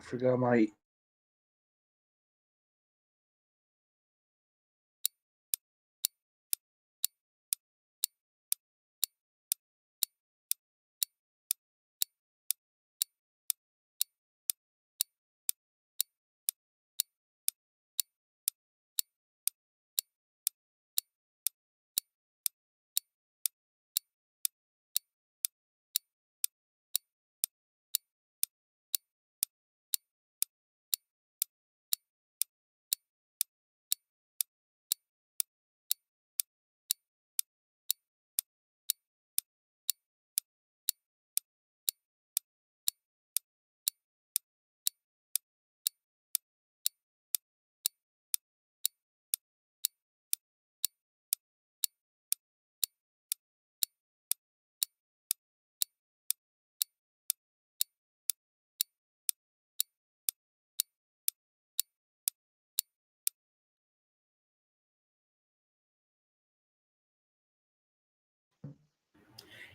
forgot my.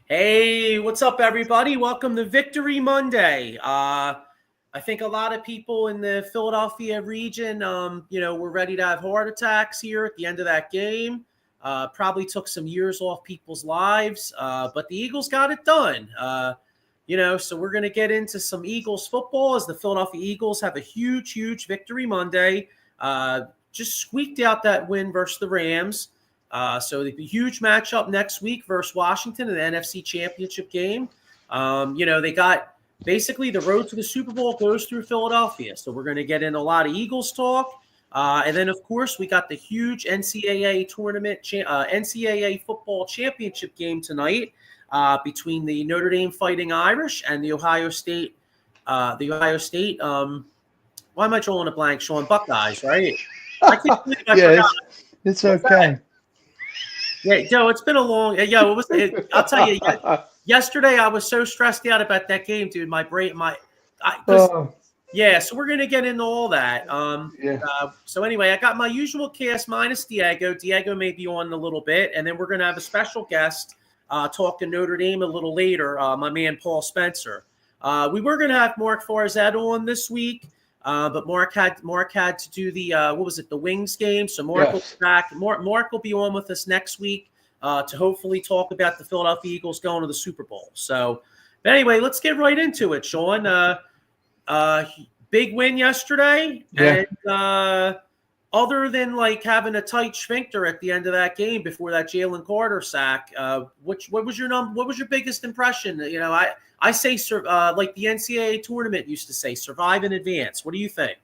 Hey, what's up, everybody? Welcome to Victory Monday. I think a lot of people in the Philadelphia region, were ready to have heart attacks here at the end of that game. Probably took some years off people's lives, but the Eagles got it done. So we're going to get into some Eagles football as the Philadelphia Eagles have a huge victory Monday. Just squeaked out that win versus the Rams. So the huge matchup next week versus Washington in the NFC Championship game. They got basically the road to the Super Bowl goes through Philadelphia. So we're going to get in a lot of Eagles talk. And then, of course, we got the huge NCAA tournament, NCAA football championship game tonight between the Notre Dame Fighting Irish and the Ohio State. Why am I drawing a blank, Sean? Buckeyes, right? I can't believe I forgot. It's okay. Yeah, Joe, it's been a long. I'll tell you. Yesterday, I was so stressed out about that game, dude. My brain, so we're gonna get into all that. So anyway, I got my usual cast minus Diego. Diego may be on a little bit, and then we're gonna have a special guest talking Notre Dame a little later. My man Paul Spencer. We were gonna have Mark Farzad on this week. But Mark had to do the the Wings game. So Mark will be back. Mark will be on with us next week to hopefully talk about the Philadelphia Eagles going to the Super Bowl. So, but anyway, let's get right into it, Sean. Big win yesterday, and other than like having a tight sphincter at the end of that game before that Jalen Carter sack, what was your biggest impression? I say like the NCAA tournament used to say, survive in advance. What do you think?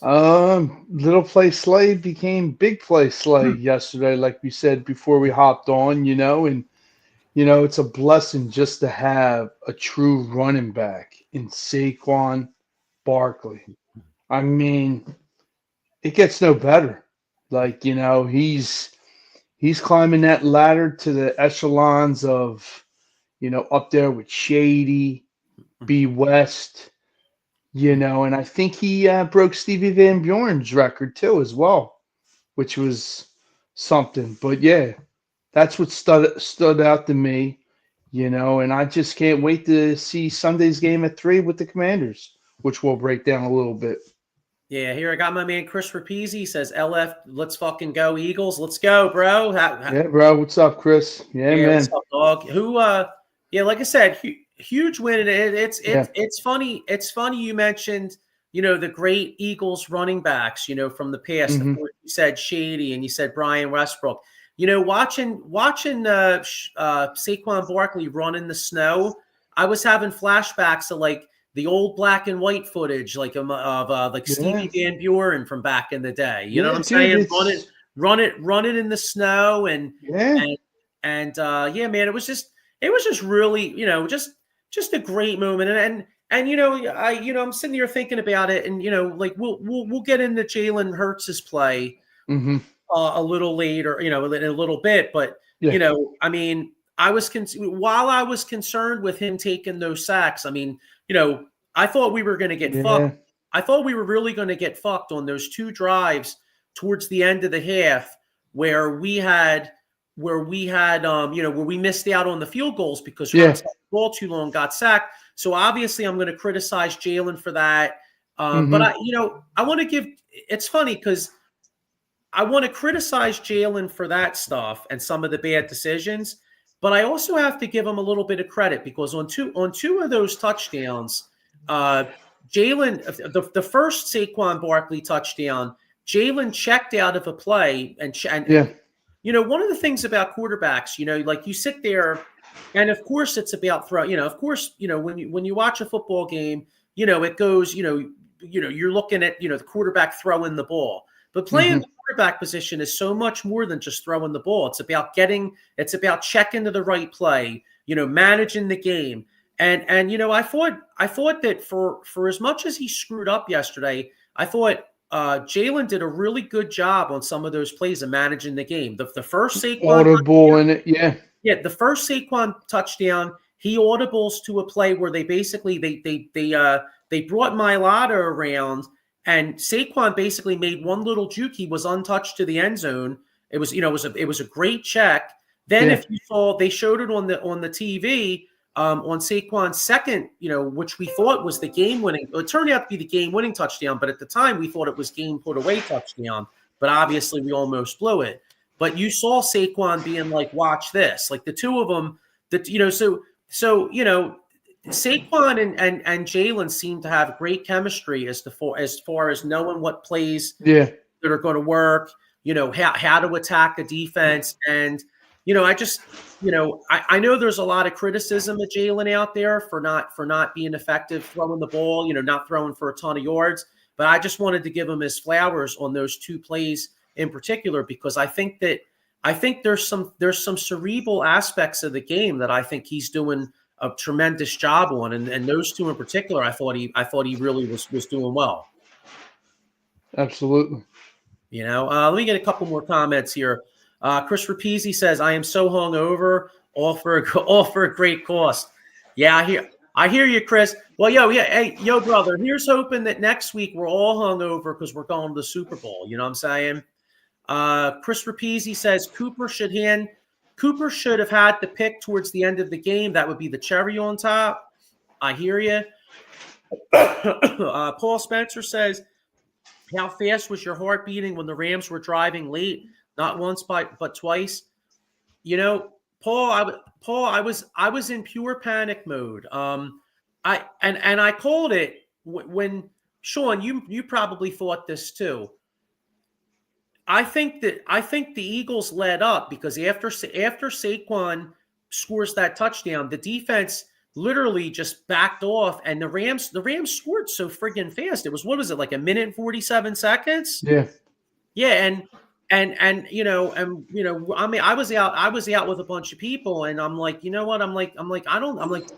Little play slave became big play slave yesterday, like we said before we hopped on, and it's a blessing just to have a true running back in Saquon Barkley. I mean, it gets no better. Like, he's climbing that ladder to the echelons of, up there with Shady, B. West, and I think he broke Stevie Van Buren's record too as well, which was something. But yeah, that's what stood out to me, and I just can't wait to see Sunday's game at 3 with the Commanders, which we'll break down a little bit. Yeah, here I got my man Chris Rapizzi. He says, LF, let's fucking go, Eagles. Let's go, bro. Yeah, bro. What's up, Chris? Yeah, man. What's up, dog? Like I said, huge win. It's funny. It's funny you mentioned, the great Eagles running backs, from the past. Mm-hmm. You said Shady and you said Brian Westbrook. Watching Saquon Barkley run in the snow, I was having flashbacks of like the old black and white footage, like of Stevie Van Buren from back in the day. You know what I'm saying? Run it in the snow and man, it was just really, just a great moment. And I'm sitting here thinking about it, and we'll get into Jalen Hurts' play a little later, in a little bit, but I mean, while I was concerned with him taking those sacks, I mean, I thought we were going to get fucked. I thought we were really going to get fucked on those 2 drives towards the end of the half where we missed out on the field goals because Hurts had the ball too long, got sacked. So obviously I'm going to criticize Jalen for that. Mm-hmm. But I want to give. It's funny because I want to criticize Jalen for that stuff and some of the bad decisions, but I also have to give him a little bit of credit because on two of those touchdowns, Jalen, the first Saquon Barkley touchdown, Jalen checked out of a play and one of the things about quarterbacks, like you sit there, and of course it's about throw. Of course, when you watch a football game, it goes, you're looking at the quarterback throwing the ball, but playing the quarterback position is so much more than just throwing the ball. It's about checking to the right play, managing the game. And I thought that for as much as he screwed up yesterday, I thought Jalen did a really good job on some of those plays of managing the game. The first Saquon audible in it, yeah. The first Saquon touchdown, he audibles to a play where they basically they brought Mailata around, and Saquon basically made one little juke. He was untouched to the end zone. It was it was a great check. Then if you saw, they showed it on the TV. On Saquon's second, which we thought was the game-winning. It turned out to be the game-winning touchdown, but at the time we thought it was game-put-away touchdown. But obviously we almost blew it. But you saw Saquon being like, "Watch this!" Like the two of them, Saquon and Jalen seem to have great chemistry as far as knowing what plays that are going to work. How to attack a defense, and I know there's a lot of criticism of Jalen out there for not being effective throwing the ball, not throwing for a ton of yards. But I just wanted to give him his flowers on those two plays in particular, because I think there's some cerebral aspects of the game that I think he's doing a tremendous job on, and those two in particular, I thought he really was doing well. Absolutely. Let me get a couple more comments here. Chris Rapizzi says, "I am so hungover, all for a great cause." Yeah, I hear you, Chris. Well, hey, brother. Here's hoping that next week we're all hungover because we're going to the Super Bowl. You know what I'm saying? Chris Rapizzi says Cooper should have had the pick towards the end of the game. That would be the cherry on top. I hear you. Paul Spencer says, "How fast was your heart beating when the Rams were driving late? Not once, but twice." Paul, I was in pure panic mode. I called it when Sean, you probably thought this too. I think the Eagles led up because after Saquon scores that touchdown, the defense literally just backed off, and the Rams scored so friggin' fast. It was, what was it, like a minute and 47 seconds? Yeah, and I mean, I was out with a bunch of people, and I'm like, you know what? I'm like,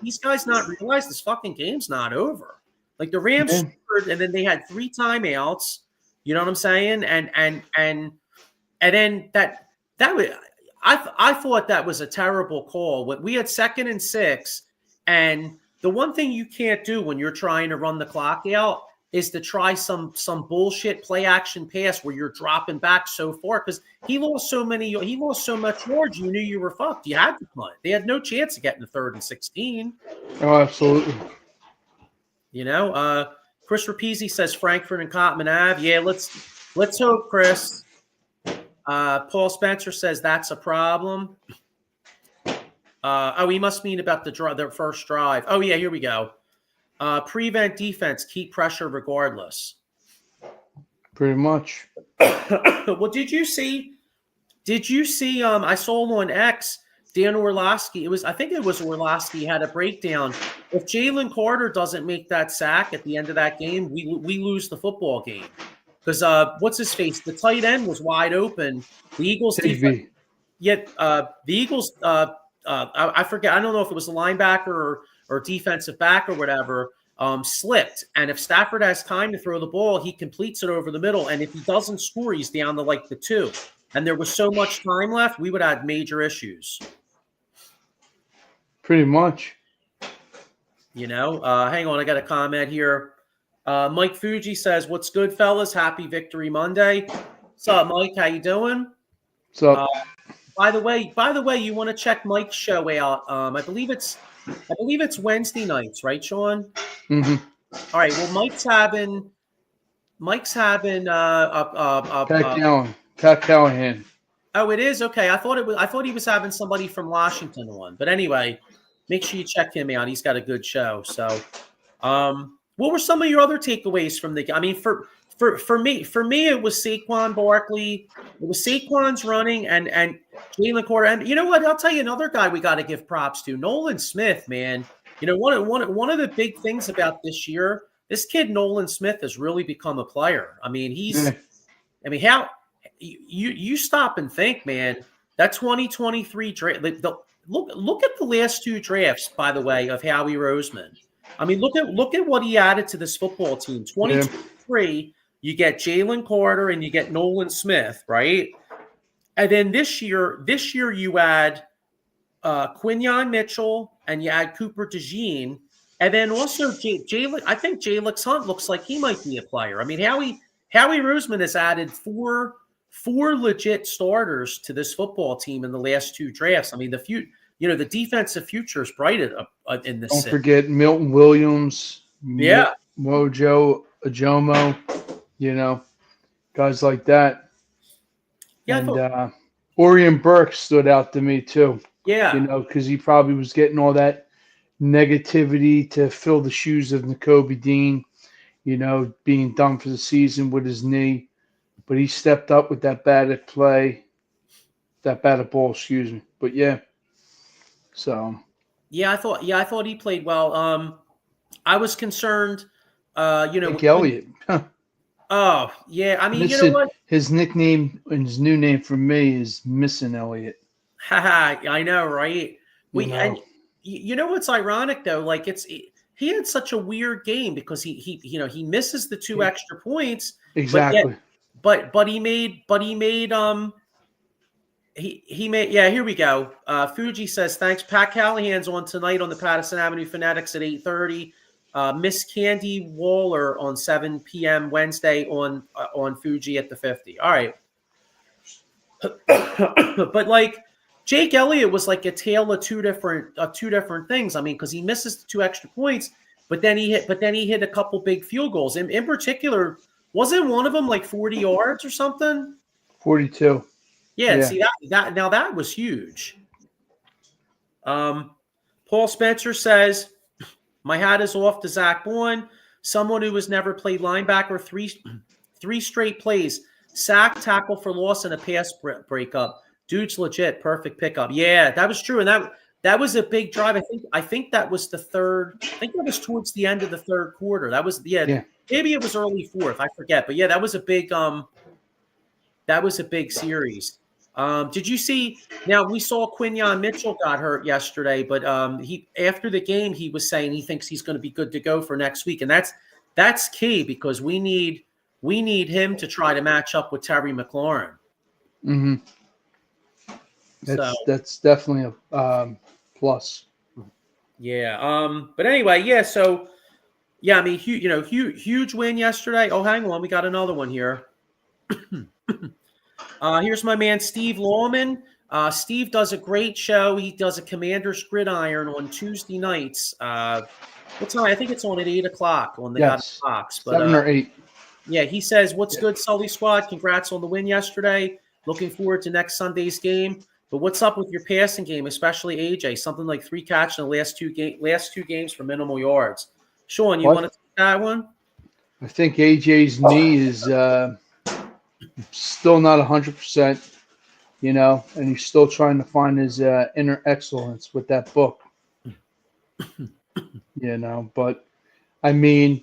these guys not realize this fucking game's not over. Like the Rams scored, and then they had 3 timeouts. You know what I'm saying? And then that was, I thought that was a terrible call. We had 2nd and 6, and the one thing you can't do when you're trying to run the clock out is to try some bullshit play action pass where you're dropping back so far, because he lost so much yards. You knew you were fucked. You had to punt. They had no chance of getting to 3rd and 16. Oh, absolutely. Chris Rapizzi says Frankfurt and Cotman Ave. Yeah, let's hope, Chris. Paul Spencer says that's a problem. He must mean about their first drive. Oh yeah, here we go. Prevent defense, keep pressure regardless. Pretty much. Well, did you see? I saw on X, Dan Orlovsky. I think it was Orlovsky had a breakdown. If Jalen Carter doesn't make that sack at the end of that game, we lose the football game. Because what's his face? The tight end was wide open. The Eagles defense. Yet the Eagles. I forget. I don't know if it was the linebacker or defensive back or whatever. Slipped, and if Stafford has time to throw the ball, he completes it over the middle. And if he doesn't score, he's down to like the 2. And there was so much time left, we would have major issues. Pretty much. Hang on, I got a comment here. Mike Fuji says, "What's good, fellas? Happy Victory Monday." What's up, Mike? How you doing? What's up? By the way, you want to check Mike's show out. I believe it's I believe it's Wednesday nights, right, Sean? Mm-hmm. All right. Well, Mike's having Pat Callahan. oh, it is okay. I thought he was having somebody from Washington on, but anyway, make sure you check him out. He's got a good show. So, what were some of your other takeaways from the? I mean, for me, it was Saquon Barkley. It was Saquon's running and Jalen Carter. And you know what? I'll tell you another guy we got to give props to, Nolan Smith. Man, you know one of the big things about this year, this kid Nolan Smith has really become a player. I mean, Yeah. how you stop and think, man. That 2023 draft. Look at the last two drafts, by the way, of Howie Roseman. I mean, look at what he added to this football team. Yeah. 2023, you get Jalen Carter and you get Nolan Smith, right? And then this year you add Quinyon Mitchell and you add Cooper DeJean, and then also Jalen. I think Jalix Hunt looks like he might be a player. I mean, Howie Roseman has added four legit starters to this football team in the last two drafts. I mean, the defensive future is bright in this. Don't forget Milton Williams, Yeah. Mojo Ajomo, guys like that. Yeah, And Orion Burke stood out to me too. yeah. Because he probably was getting all that negativity to fill the shoes of Nakobe Dean, being done for the season with his knee. But he stepped up with that batted ball, excuse me. But yeah. So I thought he played well. I was concerned, Jake Elliott. Oh, yeah. I mean, Missing, you know what? his nickname and his new name for me is Missing Elliott. I know, right? And you know what's ironic though? Like he had such a weird game because he misses the two extra points. Exactly. But he made yeah, here we go. Fuji says thanks. Pat Callahan's on tonight on the Patterson Avenue Fanatics at 8:30. Miss Candy Waller on 7 p.m. Wednesday on Fuji at the 50. All right. But like Jake Elliott was like a tale of two different things. I mean, because he misses the two extra points, but then he hit a couple big field goals. In particular, wasn't one of them like 40 yards or something? 42. Yeah. See that was huge. Paul Spencer says, my hat is off to Zach Bourne, someone who has never played linebacker. Three straight plays, sack, tackle for loss, and a pass breakup. Dude's legit, perfect pickup. Yeah, that was true, and that was a big drive. I think that was the third. I think that was towards the end of the third quarter. That was maybe it was early fourth. I forget, but yeah, that was a big series. Did you see? Now we saw Quinyon Mitchell got hurt yesterday, but he after the game he was saying he thinks he's going to be good to go for next week, and that's key because we need him to try to match up with Terry McLaurin. Mm-hmm. That's definitely a plus. Yeah. But anyway, yeah. So yeah, I mean, huge win yesterday. Oh, hang on, we got another one here. Here's my man, Steve Lawman. Steve does a great show. He does a Commander's Gridiron on Tuesday nights. What time? I think it's on at 8:00 on the Fox. But 7 or 8. Yeah, he says, what's good, Sully Squad? Congrats on the win yesterday. Looking forward to next Sunday's game. But what's up with your passing game, especially AJ? Something like 3 catches in the last two games for minimal yards. Sean, you want to take that one? I think AJ's knee is still not 100%, and he's still trying to find his inner excellence with that book, But, I mean,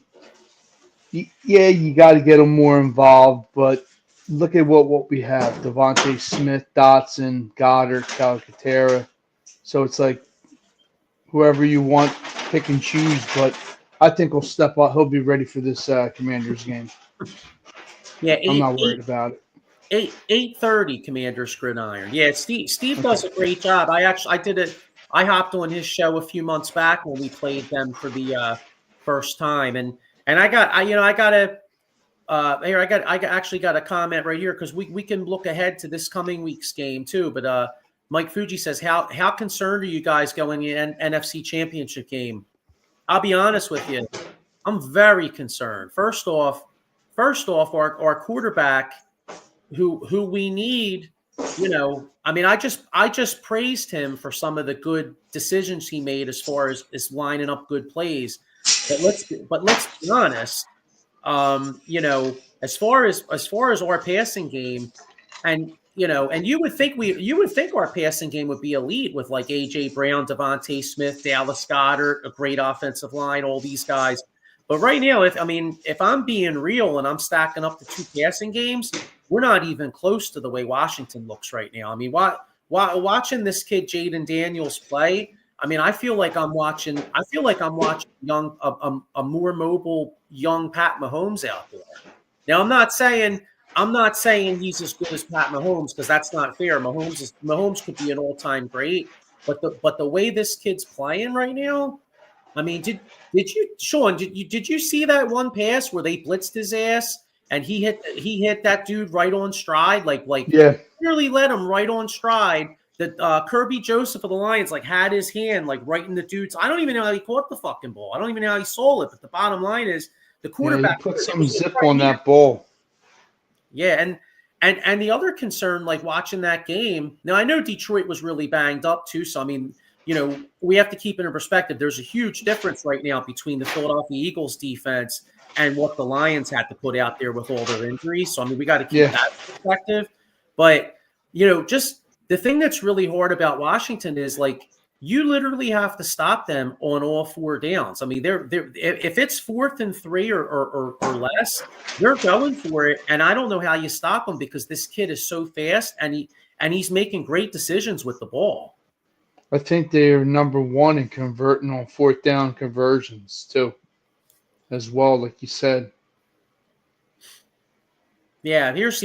yeah, you got to get him more involved, but look at what we have. Devontae Smith, Dotson, Goddard, Calcaterra. So it's like whoever you want, pick and choose, but I think he'll step up. He'll be ready for this Commanders game. Yeah, I'm not worried about it. 8:30 Commander's Gridiron. Yeah, Steve does a great job. I hopped on his show a few months back when we played them for the first time, and I actually got a comment right here because we can look ahead to this coming week's game too. But Mike Fuji says, how concerned are you guys going in NFC Championship game? I'll be honest with you. I'm very concerned. First off, our quarterback, who we need, I mean, I just praised him for some of the good decisions he made as far as lining up good plays. But let's be honest. As far as our passing game, and you would think our passing game would be elite with like AJ Brown, Devontae Smith, Dallas Goedert, a great offensive line, all these guys. But right now, if I'm being real and I'm stacking up the two passing games, we're not even close to the way Washington looks right now. I mean, watching this kid Jaden Daniels play, I mean, I feel like I'm watching young a more mobile young Pat Mahomes out there. Now, I'm not saying he's as good as Pat Mahomes, because that's not fair. Mahomes could be an all-time great, but the way this kid's playing right now, I mean, did you, Sean? Did you see that one pass where they blitzed his ass and he hit that dude right on stride, like yeah, nearly led him right on stride. That Kirby Joseph of the Lions had his hand right in the dude's. I don't even know how he caught the fucking ball. I don't even know how he saw it. But the bottom line is the quarterback he put some zip on that ball. Yeah, and the other concern, watching that game. Now I know Detroit was really banged up too. So I mean, we have to keep it in perspective. There's a huge difference right now between the Philadelphia Eagles defense and what the Lions had to put out there with all their injuries. So I mean, we got to keep that in perspective. But just the thing that's really hard about Washington is you literally have to stop them on all four downs. I mean, they're if it's 4th and 3 or less, they're going for it. And I don't know how you stop them, because this kid is so fast and he's making great decisions with the ball. I think they're number 1 in converting on 4th down conversions too, as well, like you said. Yeah, here's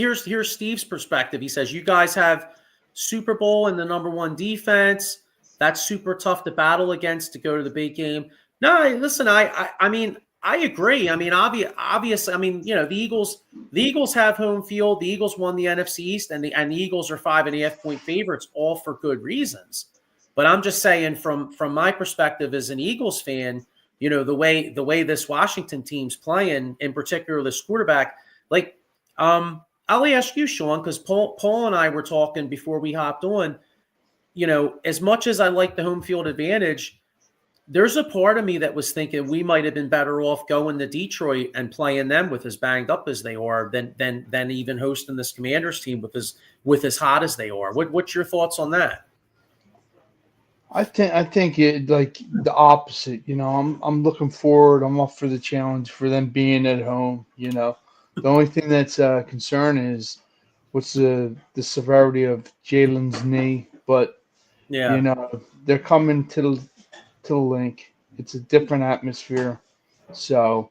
Steve's perspective. He says, you guys have Super Bowl and the number 1 defense. That's super tough to battle against to go to the big game. No, listen, I mean, I agree. I mean, obviously, I mean, the Eagles have home field. The Eagles won the NFC East, and the Eagles are 5.5-point favorites, all for good reasons. But I'm just saying, from my perspective as an Eagles fan, the way this Washington team's playing, in particular this quarterback, I'll ask you, Sean, because Paul and I were talking before we hopped on. As much as I like the home field advantage, there's a part of me that was thinking we might have been better off going to Detroit and playing them with as banged up as they are than even hosting this Commanders team with as hot as they are. What's your thoughts on that? I think it the opposite. I'm looking forward. I'm up for the challenge for them being at home. The only thing that's a concern is what's the severity of Jalen's knee, but. Yeah, they're coming to the link. It's a different atmosphere. So,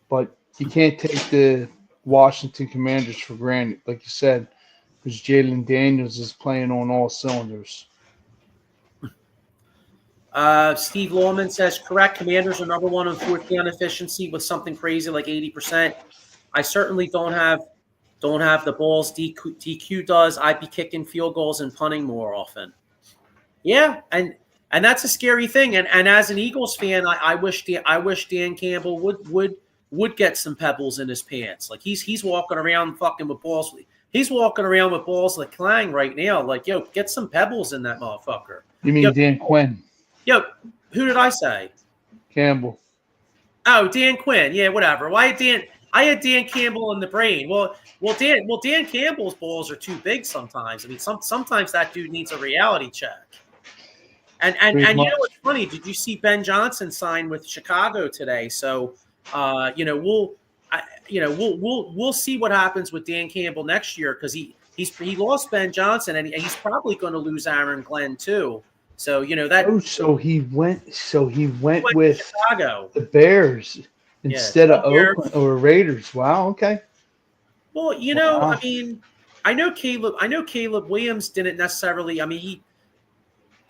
but you can't take the Washington Commanders for granted, like you said, because Jalen Daniels is playing on all cylinders. Steve Lawman says, correct. Commanders are number 1 on 4th down efficiency with something crazy like 80%. I certainly don't have the balls. DQ does. I'd be kicking field goals and punting more often. Yeah, and that's a scary thing. And as an Eagles fan, I wish Dan Campbell would get some pebbles in his pants. He's walking around fucking with balls. He's walking around with balls like Clang right now. Yo, get some pebbles in that motherfucker. You mean Dan Quinn? Yo, who did I say? Campbell. Oh, Dan Quinn. Yeah, whatever. I had Dan Campbell in the brain. Well, Dan Campbell's balls are too big sometimes. I mean, sometimes that dude needs a reality check. And what's funny? Did you see Ben Johnson sign with Chicago today? So, we'll see what happens with Dan Campbell next year, because he lost Ben Johnson, and he's probably going to lose Aaron Glenn too. So that. Oh, so he went with Chicago, the Bears instead of Oakland or Raiders. Wow. Okay. Well, I mean, I know Caleb Williams didn't necessarily. I mean,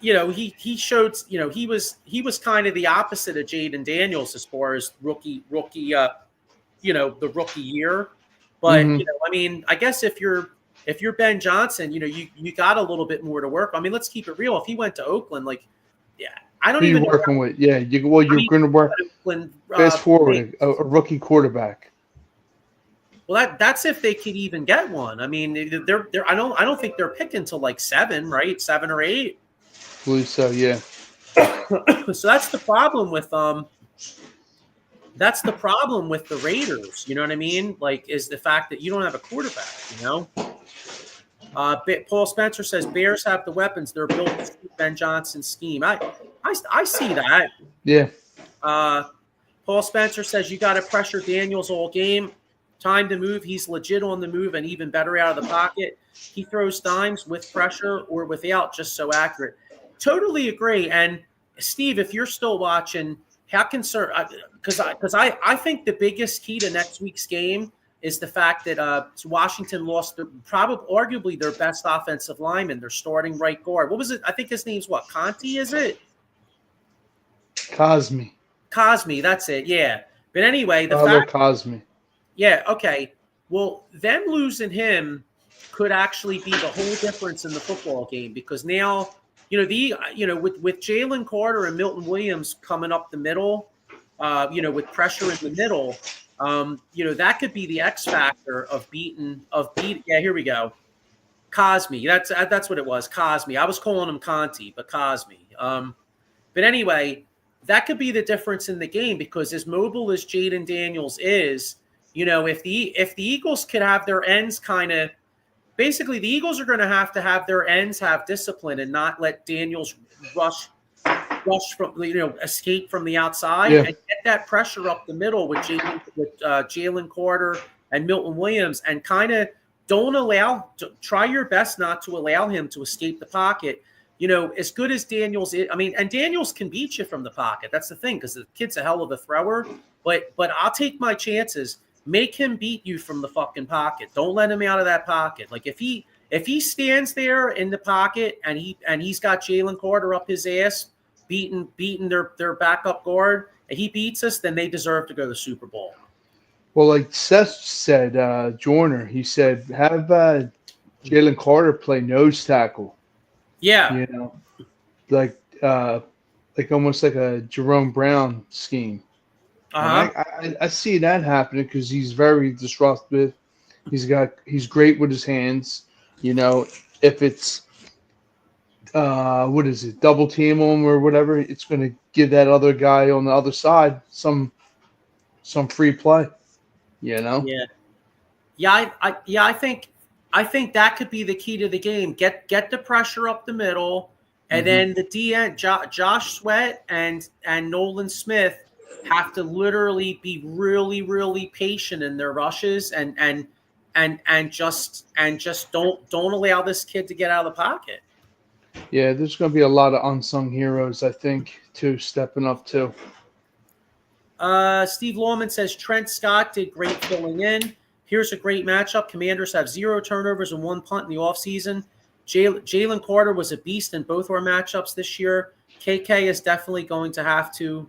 he showed, he was kind of the opposite of Jaden Daniels as far as rookie, the rookie year. But, I mean, I guess if you're if you're Ben Johnson, you got a little bit more to work. I mean, let's keep it real. If he went to Oakland, yeah, I don't Who you even know. working with? Yeah, you're going to work. Oakland, Fast forward, a rookie quarterback. Well, that's if they could even get one. I mean, they're I don't think they're picking till like 7, right? 7 or 8. I believe so, yeah. So that's the problem with the Raiders. You know what I mean? Like, is the fact that you don't have a quarterback. Paul Spencer says Bears have the weapons. They're built to suit Ben Johnson's scheme. I see that. Yeah. Paul Spencer says you got to pressure Daniels all game. Time to move. He's legit on the move and even better out of the pocket. He throws dimes with pressure or without, just so accurate. Totally agree. And Steve, if you're still watching, how concerned? Because I think the biggest key to next week's game is the fact that Washington lost arguably their best offensive lineman, their starting right guard. What was it? I think his name's what? Conti, is it? Cosme, that's it. Yeah. But anyway, Cosme. Yeah, okay. Well, them losing him could actually be the whole difference in the football game, because now, with Jalen Carter and Milton Williams coming up the middle, with pressure in the middle, that could be the X factor of beating. Yeah, here we go. Cosme. That's what it was. Cosme. I was calling him Conti, but Cosme. But anyway, that could be the difference in the game, because as mobile as Jaden Daniels is, if the Eagles could have their ends basically the Eagles are going to have their ends have discipline and not let Daniels rush from, escape from the outside, and get that pressure up the middle with Jalen Carter and Milton Williams, and kind of try your best not to allow him to escape the pocket. As good as Daniels is, and Daniels can beat you from the pocket. That's the thing, because the kid's a hell of a thrower, but I'll take my chances. Make him beat you from the fucking pocket. Don't let him out of that pocket. Like, if he stands there in the pocket and he's got Jalen Carter up his ass, beating their backup guard, and he beats us, then they deserve to go to the Super Bowl. Well, like Seth said, Joyner, he said, have Jalen Carter play nose tackle. Yeah. Like almost like a Jerome Brown scheme. I see that happening, because he's very disruptive. He's great with his hands. If it's double team him or whatever, it's going to give that other guy on the other side some free play. Yeah. I think that could be the key to the game. Get the pressure up the middle, and then the DN Josh Sweat and Nolan Smith have to literally be really, really patient in their rushes, and just don't allow this kid to get out of the pocket. Yeah, there's going to be a lot of unsung heroes, I think, too, stepping up too. Steve Lawman says Trent Scott did great filling in. Here's a great matchup. Commanders have 0 turnovers and 1 punt in the offseason. Jalen Carter was a beast in both our matchups this year. KK is definitely going to have to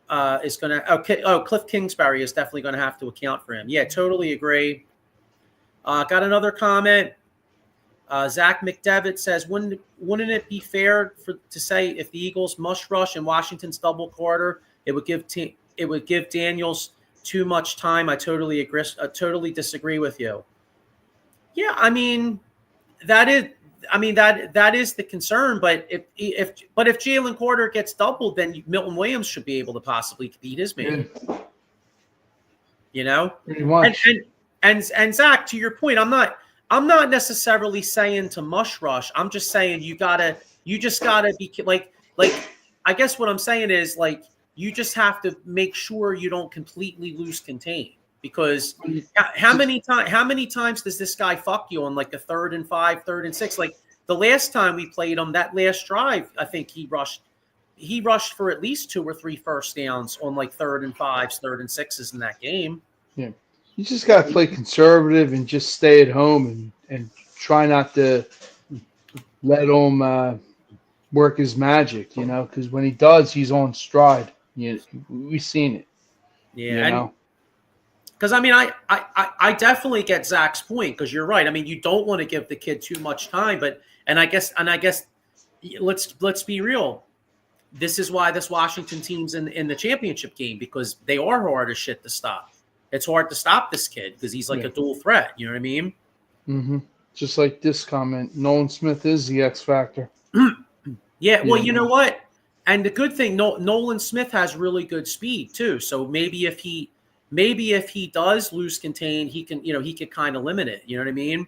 Cliff Kingsbury is definitely going to have to account for him. Yeah, totally agree. Got another comment. Zach McDevitt says, wouldn't it be fair to say if the Eagles must rush and Washington's double quarter, it would give Daniels too much time? I totally agree. Totally disagree with you. Yeah, that is the concern. But if Jalen Carter gets doubled, then Milton Williams should be able to possibly beat his man. Pretty much. And Zach, to your point, I'm not necessarily saying to mush rush. I'm just saying you just gotta be like I guess what I'm saying is, like, you just have to make sure you don't completely lose contain, because how many times does this guy fuck you on like a 3rd and 5, 3rd and 6? Like the last time we played him, that last drive, I think he rushed for at least 2 or 3 first downs on like 3rd and 5s, 3rd and 6s in that game. Yeah. You just got to play conservative and just stay at home and try not to let him work his magic, because when he does, he's on stride. We've seen it. Yeah. because I mean, I definitely get Zach's point, because you're right. I mean, you don't want to give the kid too much time, but I guess let's be real. This is why this Washington team's in the championship game, because they are hard as shit to stop. It's hard to stop this kid because he's like a dual threat. You know what I mean? Mm-hmm. Just like this comment, Nolan Smith is the X factor. Yeah. Well, you know what? And the good thing, Nolan Smith has really good speed too. So maybe if he does lose contain, he can kind of limit it. You know what I mean?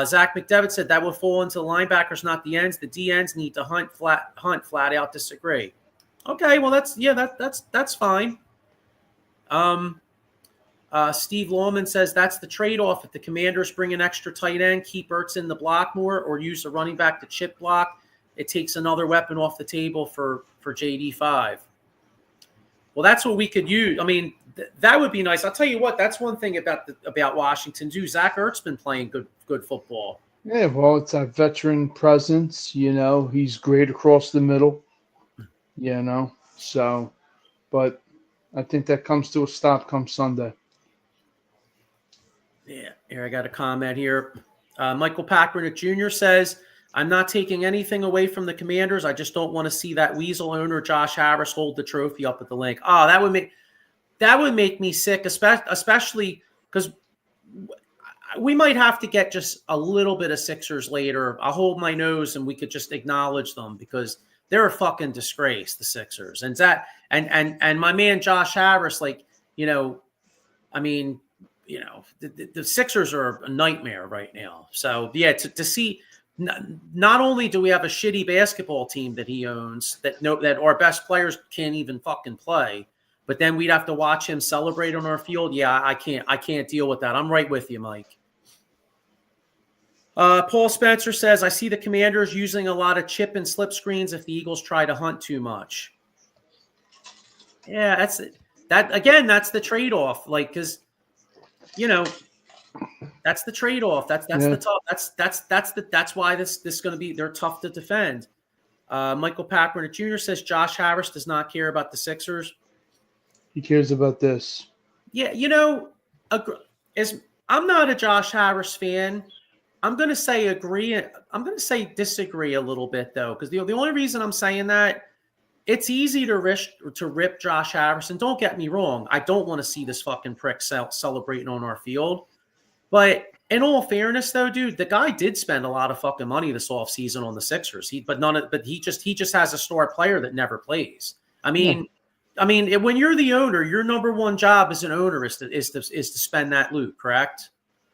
Zach McDevitt said that would fall into the linebackers, not the ends. The D ends need to hunt flat out. Disagree. Okay, well that's fine. Steve Lawman says that's the trade-off. If the Commanders bring an extra tight end, keep Ertz in the block more, or use the running back to chip block, it takes another weapon off the table for JD5. Well, that's what we could use. I mean, that would be nice. I'll tell you what. That's one thing about Washington too. Zach Ertz been playing good football. Yeah, well, it's that veteran presence. He's great across the middle. So, but I think that comes to a stop come Sunday. Yeah, here I got a comment here. Michael Packard Jr. says, I'm not taking anything away from the Commanders. I just don't want to see that weasel owner Josh Harris hold the trophy up at the link. Oh, that would make me sick, especially because we might have to get just a little bit of Sixers later. I'll hold my nose and we could just acknowledge them, because they're a fucking disgrace, the Sixers. And and my man Josh Harris, I mean, the Sixers are a nightmare right now. So yeah, to see. Not only do we have a shitty basketball team that he owns, that our best players can't even fucking play, but then we'd have to watch him celebrate on our field. Yeah, I can't deal with that. I'm right with you, Mike. Paul Spencer says, I see the Commanders using a lot of chip and slip screens if the Eagles try to hunt too much. Yeah, that's the trade-off. Because that's the trade-off. That's the tough. That's why this is going to be. They're tough to defend. Michael Packard Jr. says Josh Harris does not care about the Sixers. He cares about this. Yeah, I'm not a Josh Harris fan. I'm going to say agree. I'm going to say disagree a little bit though, because the only reason I'm saying that, it's easy to rip Josh Harris. And don't get me wrong, I don't want to see this fucking prick celebrating on our field. But in all fairness, though, dude, the guy did spend a lot of fucking money this offseason on the Sixers. He just has a star player that never plays. I mean, when you're the owner, your number one job as an owner is to spend that loot, correct?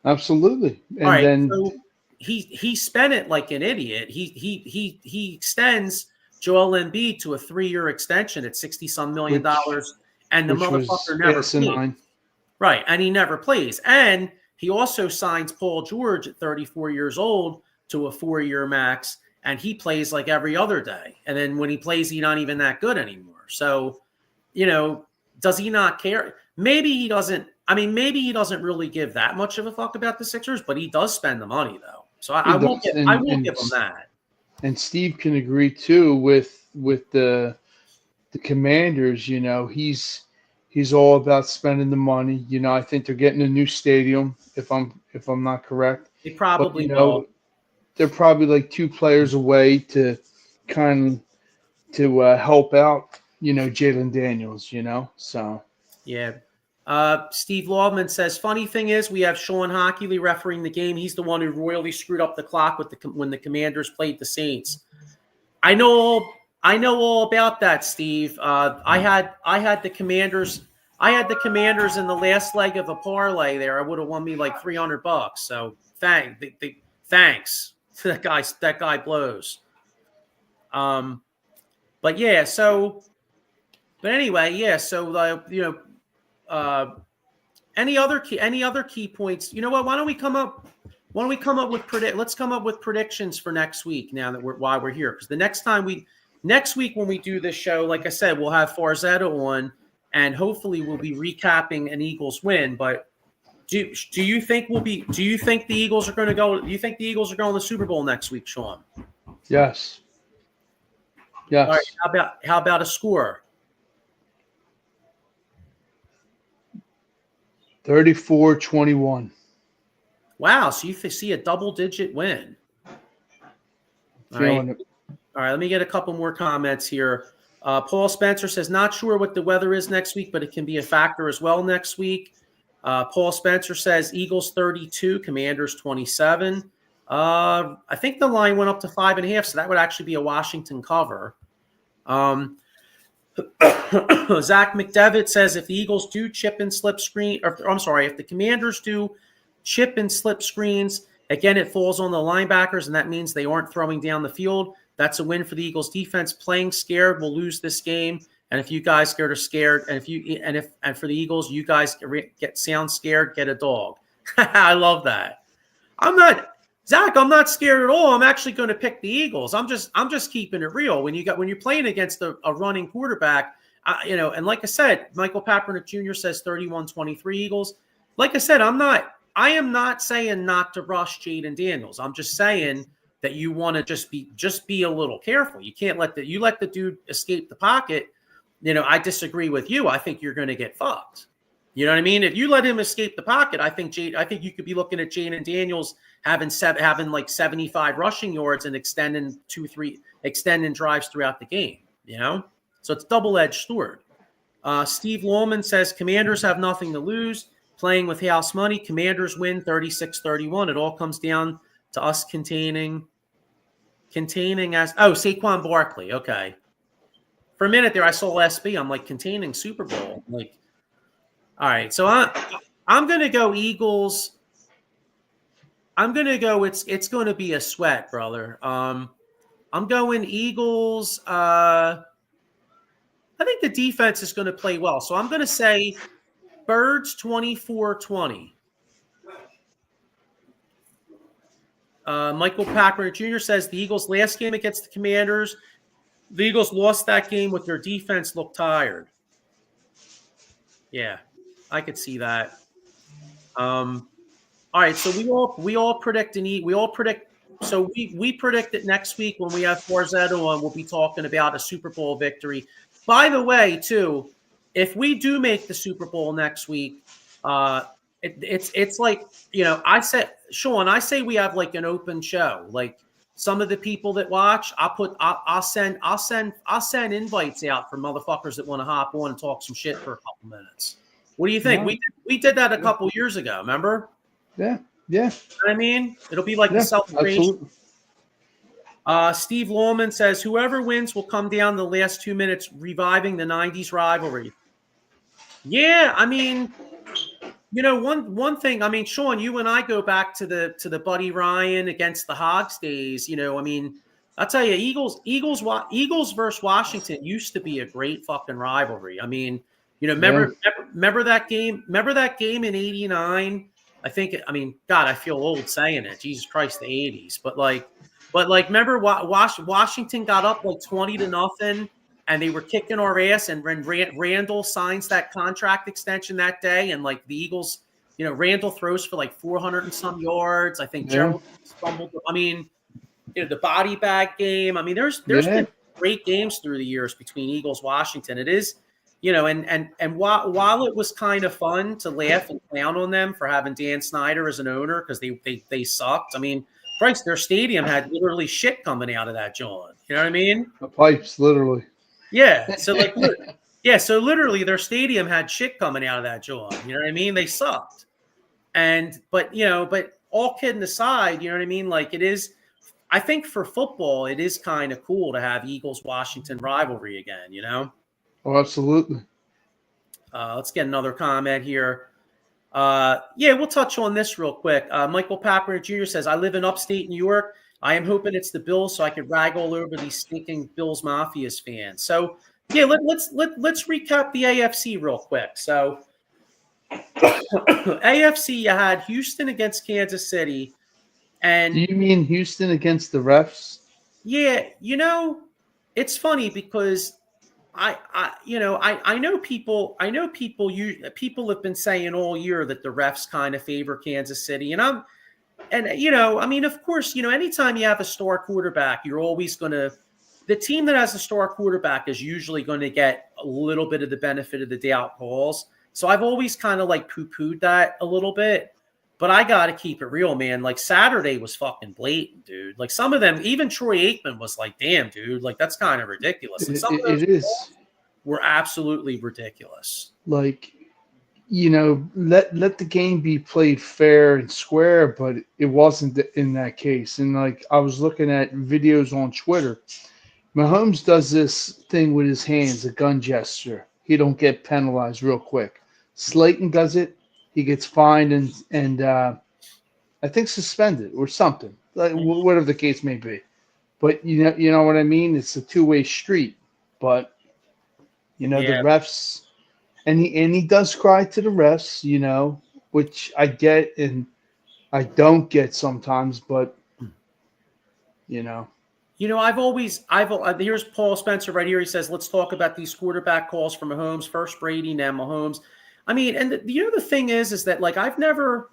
Absolutely. And all right, then so he spent it like an idiot. He extends Joel Embiid to a 3-year extension at $60-some million, and the motherfucker never played. Right, and he never plays. And he also signs Paul George at 34 years old to a 4-year max, and he plays like every other day. And then when he plays, he's not even that good anymore. So, does he not care? Maybe he doesn't. I mean, maybe he doesn't really give that much of a fuck about the Sixers, but he does spend the money, though. So I will give him that. And Steve can agree too with the Commanders. He's all about spending the money. I think they're getting a new stadium, if I'm not correct. They probably will. They're probably like 2 players away to help out, Jalen Daniels, so. Yeah. Steve Lawman says, funny thing is, we have Sean Hockley refereeing the game. He's the one who royally screwed up the clock when the Commanders played the Saints. I know all about that, Steve. I had the Commanders. I had the Commanders in the last leg of a parlay there. I would have won me like $300. So thanks. That guy blows. But yeah. But anyway, yeah. So any other key points? You know what? Why don't we come up with let's come up with predictions for next week. Now that while we're here, because next week when we do this show, like I said, we'll have Farzetta on, and hopefully we'll be recapping an Eagles win. But do you think the Eagles are going to go? Do you think the Eagles are going to the Super Bowl next week, Sean? Yes. Yes. All right. How about a score? 34-21. Wow, so you see a double-digit win. All right. Feeling it. All right, let me get a couple more comments here. Paul Spencer says, not sure what the weather is next week, but it can be a factor as well next week. Paul Spencer says, Eagles 32, Commanders 27. I think the line went up to 5.5, so that would actually be a Washington cover. Zach McDevitt says, if the Eagles do chip and slip screen, or I'm sorry, if the Commanders do chip and slip screens, again, it falls on the linebackers, and that means they aren't throwing down the field. That's a win for the Eagles defense. Playing scared will lose this game. And if you guys are scared, and for the Eagles, you guys sound scared, get a dog. I love that. I'm not scared at all. I'm actually going to pick the Eagles. I'm just keeping it real. When you're playing against a running quarterback, and like I said, Michael Kaepernick Jr. says 31-23 Eagles. Like I said, I am not saying not to rush Jaden Daniels. I'm just saying that you want to just be a little careful. You can't let the dude escape the pocket. I disagree with you. I think you're going to get fucked. You know what I mean? If you let him escape the pocket, I think you could be looking at Jaden Daniels having like 75 rushing yards and extending drives throughout the game. So it's double-edged sword. Steve Lohlman says Commanders have nothing to lose. Playing with house money, Commanders win 36-31. It all comes down to us containing Saquon Barkley. Okay. For a minute there, I saw SB. I'm like, containing Super Bowl. Like, all right. So I'm going to go Eagles. I'm going to go. It's going to be a sweat, brother. I'm going Eagles. I think the defense is going to play well. So I'm going to say Birds 24-20. Michael Packard Jr. says the Eagles' last game against the Commanders, the Eagles lost that game with their defense looked tired. Yeah, I could see that. All right, so we all predict So we predict that next week when we have Forzetto on, we'll be talking about a Super Bowl victory. By the way, too, if we do make the Super Bowl next week, it's like, I said, Sean, I say we have like an open show. Like some of the people that watch, I'll send invites out for motherfuckers that want to hop on and talk some shit for a couple minutes. What do you think? No. We did that a couple years ago, remember? Yeah. You know what I mean? It'll be like the celebration. Steve Lohlman says, whoever wins will come down the last 2 minutes, reviving the 90s rivalry. Yeah, I mean, one thing, I mean, Sean, you and I go back to the Buddy Ryan against the Hogs days. I mean, I'll tell you, Eagles versus Washington used to be a great fucking rivalry. I mean, remember that game? Remember that game in '89? God, I feel old saying it. Jesus Christ, the '80s. But remember Washington got up like 20-0. And they were kicking our ass, and when Randall signs that contract extension that day, and like the Eagles, Randall throws for like 400 and some yards. I think Gerald fumbled. I mean, the body bag game. I mean, there's been great games through the years between Eagles Washington. It is, and while it was kind of fun to laugh and clown on them for having Dan Snyder as an owner because they sucked. I mean, Christ, their stadium had literally shit coming out of that, John. You know what I mean? The pipes, literally. Yeah. So so literally their stadium had shit coming out of that, John. You know what I mean? They sucked. But all kidding aside, you know what I mean? Like it is, I think for football, it is kind of cool to have Eagles-Washington rivalry again, Oh, absolutely. Let's get another comment here. We'll touch on this real quick. Michael Packard Jr. says, I live in upstate New York. I am hoping it's the Bills so I could rag all over these stinking Bills Mafias fans. So, let's recap the AFC real quick. So, AFC, you had Houston against Kansas City. And do you mean Houston against the refs? Yeah, it's funny because I know people have been saying all year that the refs kind of favor Kansas City, of course, anytime you have a star quarterback, you're always going to – the team that has a star quarterback is usually going to get a little bit of the benefit of the doubt calls. So I've always kind of like poo-pooed that a little bit. But I got to keep it real, man. Like Saturday was fucking blatant, dude. Like some of them, even Troy Aikman was like, damn, dude, like that's kind of ridiculous. Like some of those It is. were absolutely ridiculous. Like, let the game be played fair and square, but it wasn't in that case. And like I was looking at videos on Twitter, Mahomes does this thing with his hands, a gun gesture. He don't get penalized real quick. Slayton does it. He gets fined and I think suspended or something, like whatever the case may be. But you know what I mean. It's a two-way street. But the refs, and he does cry to the refs, which I get and I don't get sometimes. But here's Paul Spencer right here. He says, let's talk about these quarterback calls for Mahomes. First Brady, now Mahomes. I mean, and the thing is that like I've never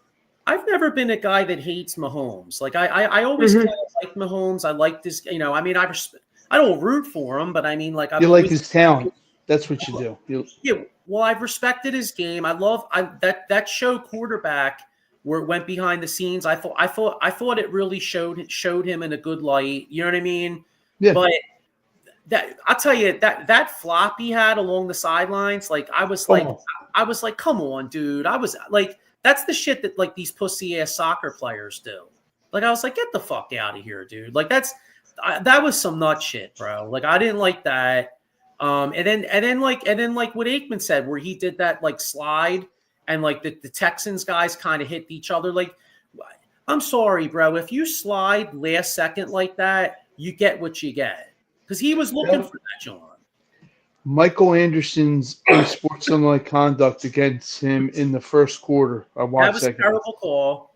been a guy that hates Mahomes. Like I always kind of liked Mahomes. I liked this, I mean, I don't root for him, but I mean, like you like his talent. That's what you do. Yeah. Well, I've respected his game. I love that show Quarterback where it went behind the scenes. I thought it really showed him in a good light. You know what I mean? Yeah. But I'll tell you that flop he had along the sidelines, like I was like, come on, dude. I was like, that's the shit that like these pussy ass soccer players do. Like I was like, get the fuck out of here, dude. Like that was some nut shit, bro. Like I didn't like that. And then like what Aikman said, where he did that like slide and like the Texans guys kind of hit each other. Like, I'm sorry, bro. If you slide last second like that, you get what you get. Because he was looking for that, John. Michael Anderson's unsportsmanlike conduct against him in the first quarter. I watched that. That was a terrible call.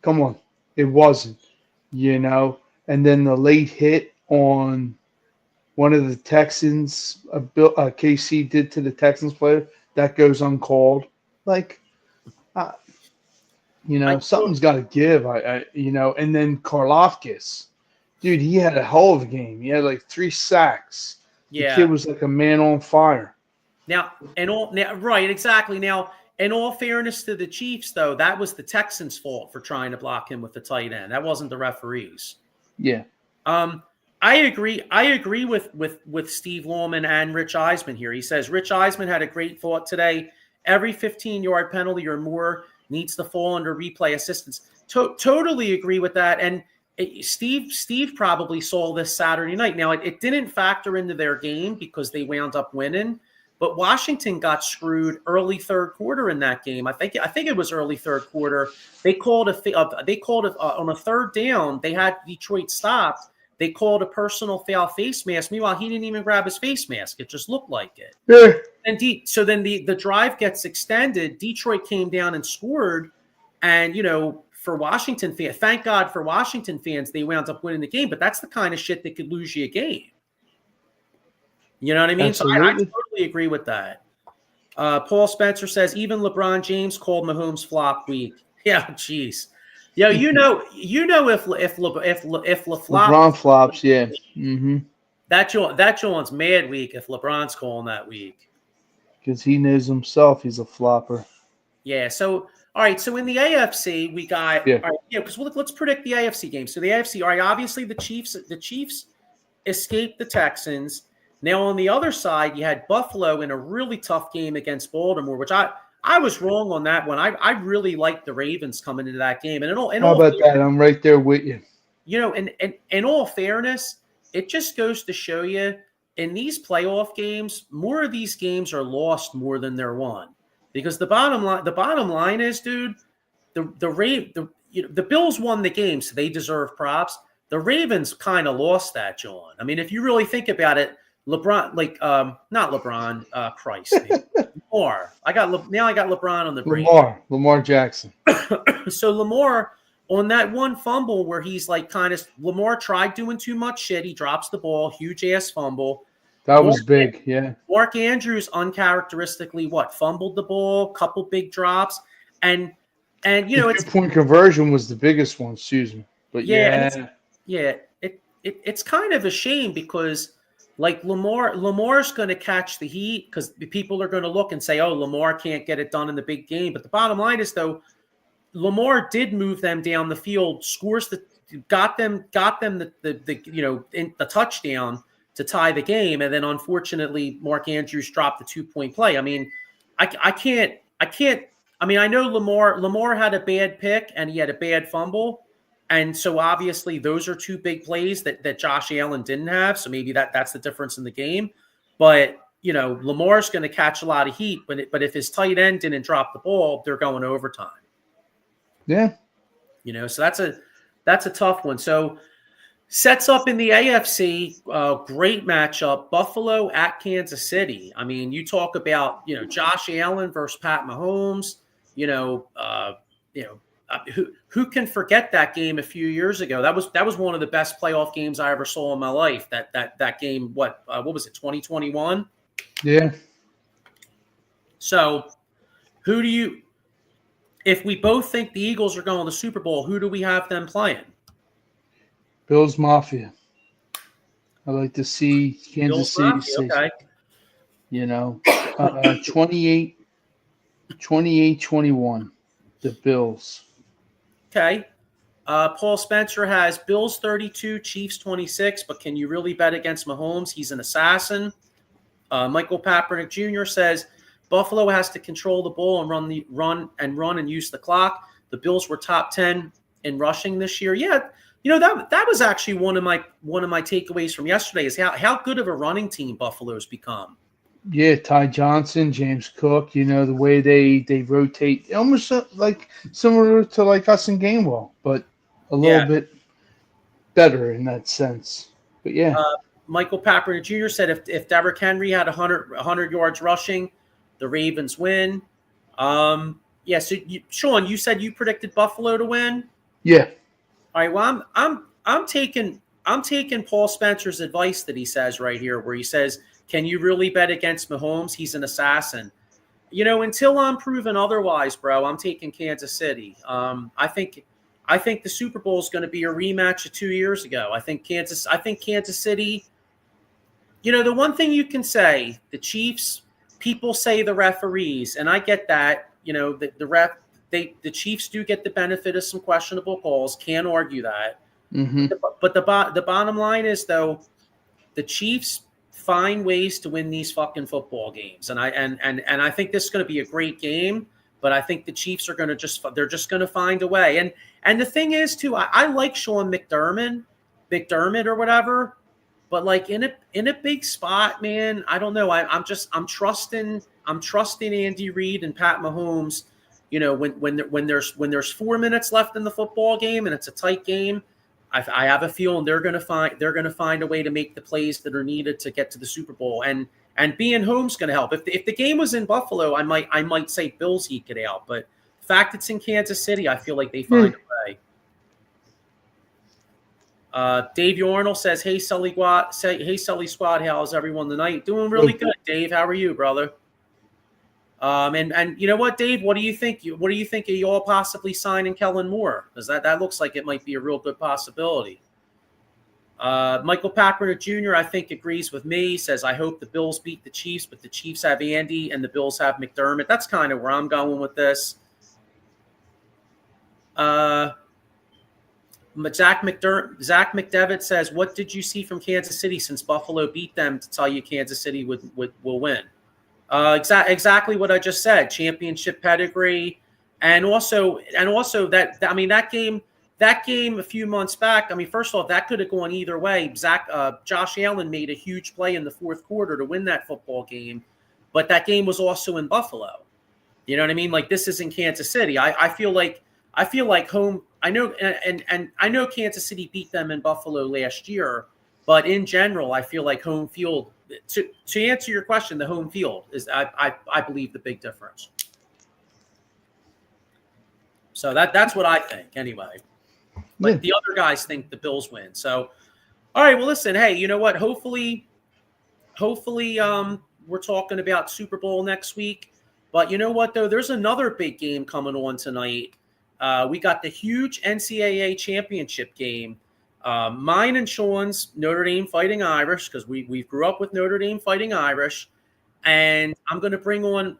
Come on. It wasn't, And then the late hit on one of the Texans, KC did to the Texans player, that goes uncalled. Like, something's got to give. And then Karlaftis, dude, he had a hell of a game. He had like 3 sacks. Yeah, the kid was like a man on fire. Right, exactly. Now, in all fairness to the Chiefs, though, that was the Texans' fault for trying to block him with the tight end. That wasn't the referees. Yeah. I agree. I agree with Steve Lawman and Rich Eisman here. He says Rich Eisman had a great thought today. Every 15-yard penalty or more needs to fall under replay assistance. Totally agree with that. And Steve probably saw this Saturday night. Now, it didn't factor into their game because they wound up winning, but Washington got screwed early third quarter in that game. I think it was early third quarter. They called on a third down. They had Detroit stopped. They called a personal foul face mask. Meanwhile, he didn't even grab his face mask. It just looked like it. Yeah. And so then the drive gets extended. Detroit came down and scored. And, for Washington fans, thank God for Washington fans, they wound up winning the game. But that's the kind of shit that could lose you a game. You know what I mean? Absolutely. So I totally agree with that. Paul Spencer says, even LeBron James called Mahomes flop week. Yeah, jeez. Yo, if LeBron flops, yeah. Mm-hmm. That John's mad week if LeBron's calling that week. Because he knows himself he's a flopper. Yeah, so all right, so in the AFC, we got because let's predict the AFC game. So the AFC, all right, obviously the Chiefs escaped the Texans. Now on the other side, you had Buffalo in a really tough game against Baltimore, which I was wrong on that one. I really liked the Ravens coming into that game. And how about that? I'm right there with you. And in all fairness, it just goes to show you in these playoff games, more of these games are lost more than they're won. Because the bottom line is, dude, the Bills won the game, so they deserve props. The Ravens kind of lost that, John. I mean, if you really think about it, LeBron, not LeBron, Christ, Lamar. I got LeBron on the brain. Lamar Jackson. So Lamar on that one fumble where he's like Lamar tried doing too much shit. He drops the ball, huge ass fumble. That was big, yeah. Mark Andrews uncharacteristically fumbled the ball, couple big drops, and the 2-point conversion was the biggest one. Excuse me, but it's kind of a shame because like Lamar's going to catch the heat because people are going to look and say, "Oh, Lamar can't get it done in the big game." But the bottom line is, though, Lamar did move them down the field, got them the touchdown to tie the game, and then unfortunately Mark Andrews dropped the 2-point play. I mean, I can't. I mean, I know Lamar had a bad pick and he had a bad fumble, and so obviously those are two big plays that Josh Allen didn't have. So maybe that's the difference in the game. But Lamar's going to catch a lot of heat, but if his tight end didn't drop the ball, they're going to overtime. Yeah. So that's a tough one. So sets up in the AFC, great matchup, Buffalo at Kansas City. I mean, you talk about, Josh Allen versus Pat Mahomes, who can forget that game a few years ago? That was one of the best playoff games I ever saw in my life. That game, what was it, 2021? Yeah. So if we both think the Eagles are going to the Super Bowl, who do we have them playing? Bills Mafia. I like to see Kansas City say, okay. 28-21, the Bills. Okay. Paul Spencer has Bills 32, Chiefs 26, but can you really bet against Mahomes? He's an assassin. Michael Kaepernick Jr. says Buffalo has to control the ball and run and use the clock. The Bills were top 10 in rushing this year. Yeah, that was actually one of my takeaways from yesterday is how good of a running team Buffalo's become. Yeah, Ty Johnson, James Cook. The way they rotate, almost like similar to like us in Gainwell, but a little bit better in that sense. But yeah. Michael Kaepernick Jr. said if Derrick Henry had 100 yards rushing, the Ravens win. So Sean, you said you predicted Buffalo to win. Yeah. All right. Well, I'm taking Paul Spencer's advice that he says right here, where he says, "Can you really bet against Mahomes? He's an assassin." Until I'm proven otherwise, bro, I'm taking Kansas City. I think the Super Bowl is going to be a rematch of 2 years ago. I think Kansas City. The one thing you can say, the Chiefs. People say the referees, and I get that. The Chiefs do get the benefit of some questionable calls. Can't argue that. Mm-hmm. But the bottom line is, though, the Chiefs find ways to win these fucking football games, and I think this is going to be a great game. But I think the Chiefs are going to they're just going to find a way. And the thing is, too, I like Sean McDermott or whatever. But like in a big spot, man, I don't know. I'm trusting Andy Reid and Pat Mahomes. When there's 4 minutes left in the football game and it's a tight game, I have a feeling they're gonna find a way to make the plays that are needed to get to the Super Bowl. And being home's gonna help. If the game was in Buffalo, I might say Bills eke it out. But the fact it's in Kansas City, I feel like they find a way. Dave Yornell says, "Hey Sully Squad, how's everyone tonight? Doing really good, Dave. How are you, brother? And you know what, Dave? What do you think? What do you think of you all possibly signing Kellen Moore? Because that looks like it might be a real good possibility." Michael Kaepernick Jr. I think agrees with me. He says, "I hope the Bills beat the Chiefs, but the Chiefs have Andy and the Bills have McDermott." That's kind of where I'm going with this. Zach McDevitt says, "What did you see from Kansas City since Buffalo beat them to tell you Kansas City will win?" Exactly what I just said. Championship pedigree, and also that game a few months back. I mean, first of all, that could have gone either way. Josh Allen made a huge play in the fourth quarter to win that football game, but that game was also in Buffalo. You know what I mean? Like, this is in Kansas City. I feel like home. I know, and I know Kansas City beat them in Buffalo last year, but in general, I feel like home field. To answer your question, the home field is, I believe, the big difference. So that's what I think, anyway. But the other guys think the Bills win. So, all right. Well, listen. Hey, you know what? Hopefully, we're talking about Super Bowl next week. But you know what, though? There's another big game coming on tonight. We got the huge NCAA championship game Mine and Sean's Notre Dame Fighting Irish, because we grew up with Notre Dame Fighting Irish. And I'm going to bring on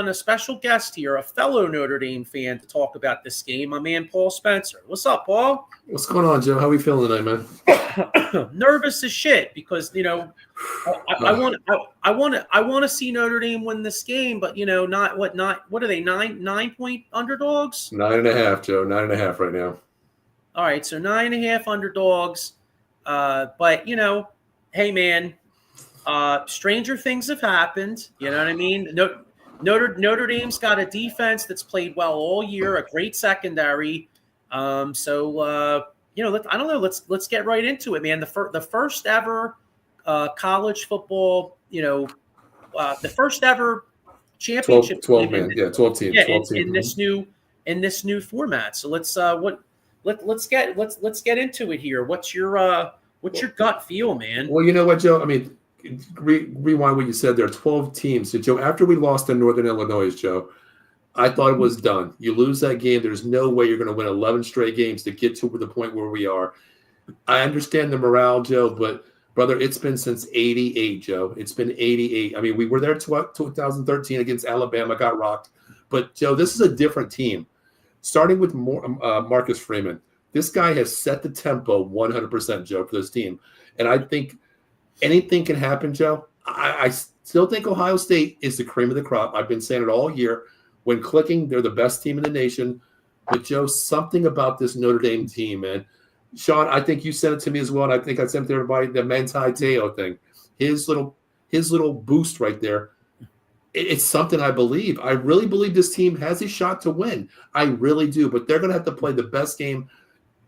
a special guest here, a fellow Notre Dame fan, to talk about this game. My man Paul Spencer. What's up, Paul? What's going on, Joe? How we feeling tonight, man? Nervous as shit because I want to see Notre Dame win this game, but what are they 9-point underdogs? 9.5, Joe. 9.5 right now. All right, so 9.5 underdogs. But hey man. Stranger things have happened. You know what I mean? Notre Dame's got a defense that's played well all year, a great secondary. I don't know. Let's get right into it, man. The first ever college football, the first ever championship 12 teams. Yeah, 12 teams. in this new format. So let's get into it here. What's your gut feel, man? Well, you know what, Joe? I mean, rewind what you said there. 12 teams. So, Joe, after we lost to Northern Illinois, Joe, I thought it was done. You lose that game, there's no way you're going to win 11 straight games to get to the point where we are. I understand the morale, Joe, but, brother, it's been since 88, Joe. It's been 88. I mean, we were there 2013 against Alabama, got rocked. But, Joe, this is a different team. Starting with Marcus Freeman. This guy has set the tempo 100%, Joe, for this team. And I think anything can happen, Joe. I still think Ohio State is the cream of the crop. I've been saying it all year. When clicking, they're the best team in the nation. But, Joe, something about this Notre Dame team, man. Sean, I think you sent it to me as well, and I think I sent it to everybody, the Manti Te'o thing. His little boost right there, it's something I believe. I really believe this team has a shot to win. I really do. But they're going to have to play the best game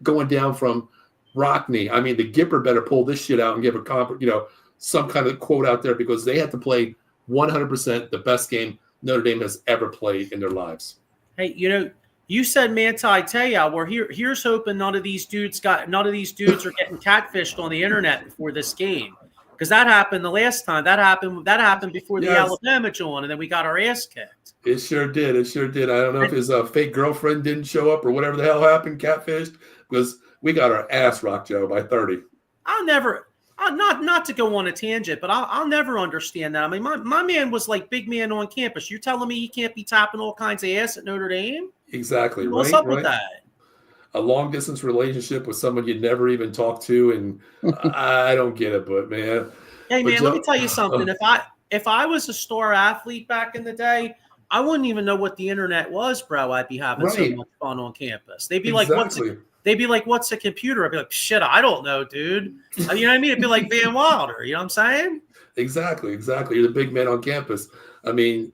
going down from Rockney. I mean, the Gipper better pull this shit out and give some kind of quote out there because they have to play 100% the best game Notre Dame has ever played in their lives. Hey, you said Manti Te'o. Well, here's hoping none of these dudes are getting catfished on the internet before this game, because that happened the last time. That happened before the Alabama joined, and then we got our ass kicked. It sure did. I don't know if his fake girlfriend didn't show up or whatever the hell happened, catfished, because we got our ass rocked, Joe, by 30. Not to go on a tangent, but I'll never understand that. I mean, my man was like big man on campus. You're telling me he can't be tapping all kinds of ass at Notre Dame? Exactly. What's up with that? A long distance relationship with someone you'd never even talked to, and I don't get it, but man. Hey man, let me tell you something. If I was a star athlete back in the day, I wouldn't even know what the internet was, bro. I'd be having so much fun on campus. They'd be like, what's a computer? I'd be like, shit, I don't know, dude. You know what I mean? It'd be like Van Wilder. You know what I'm saying? Exactly. You're the big man on campus. I mean,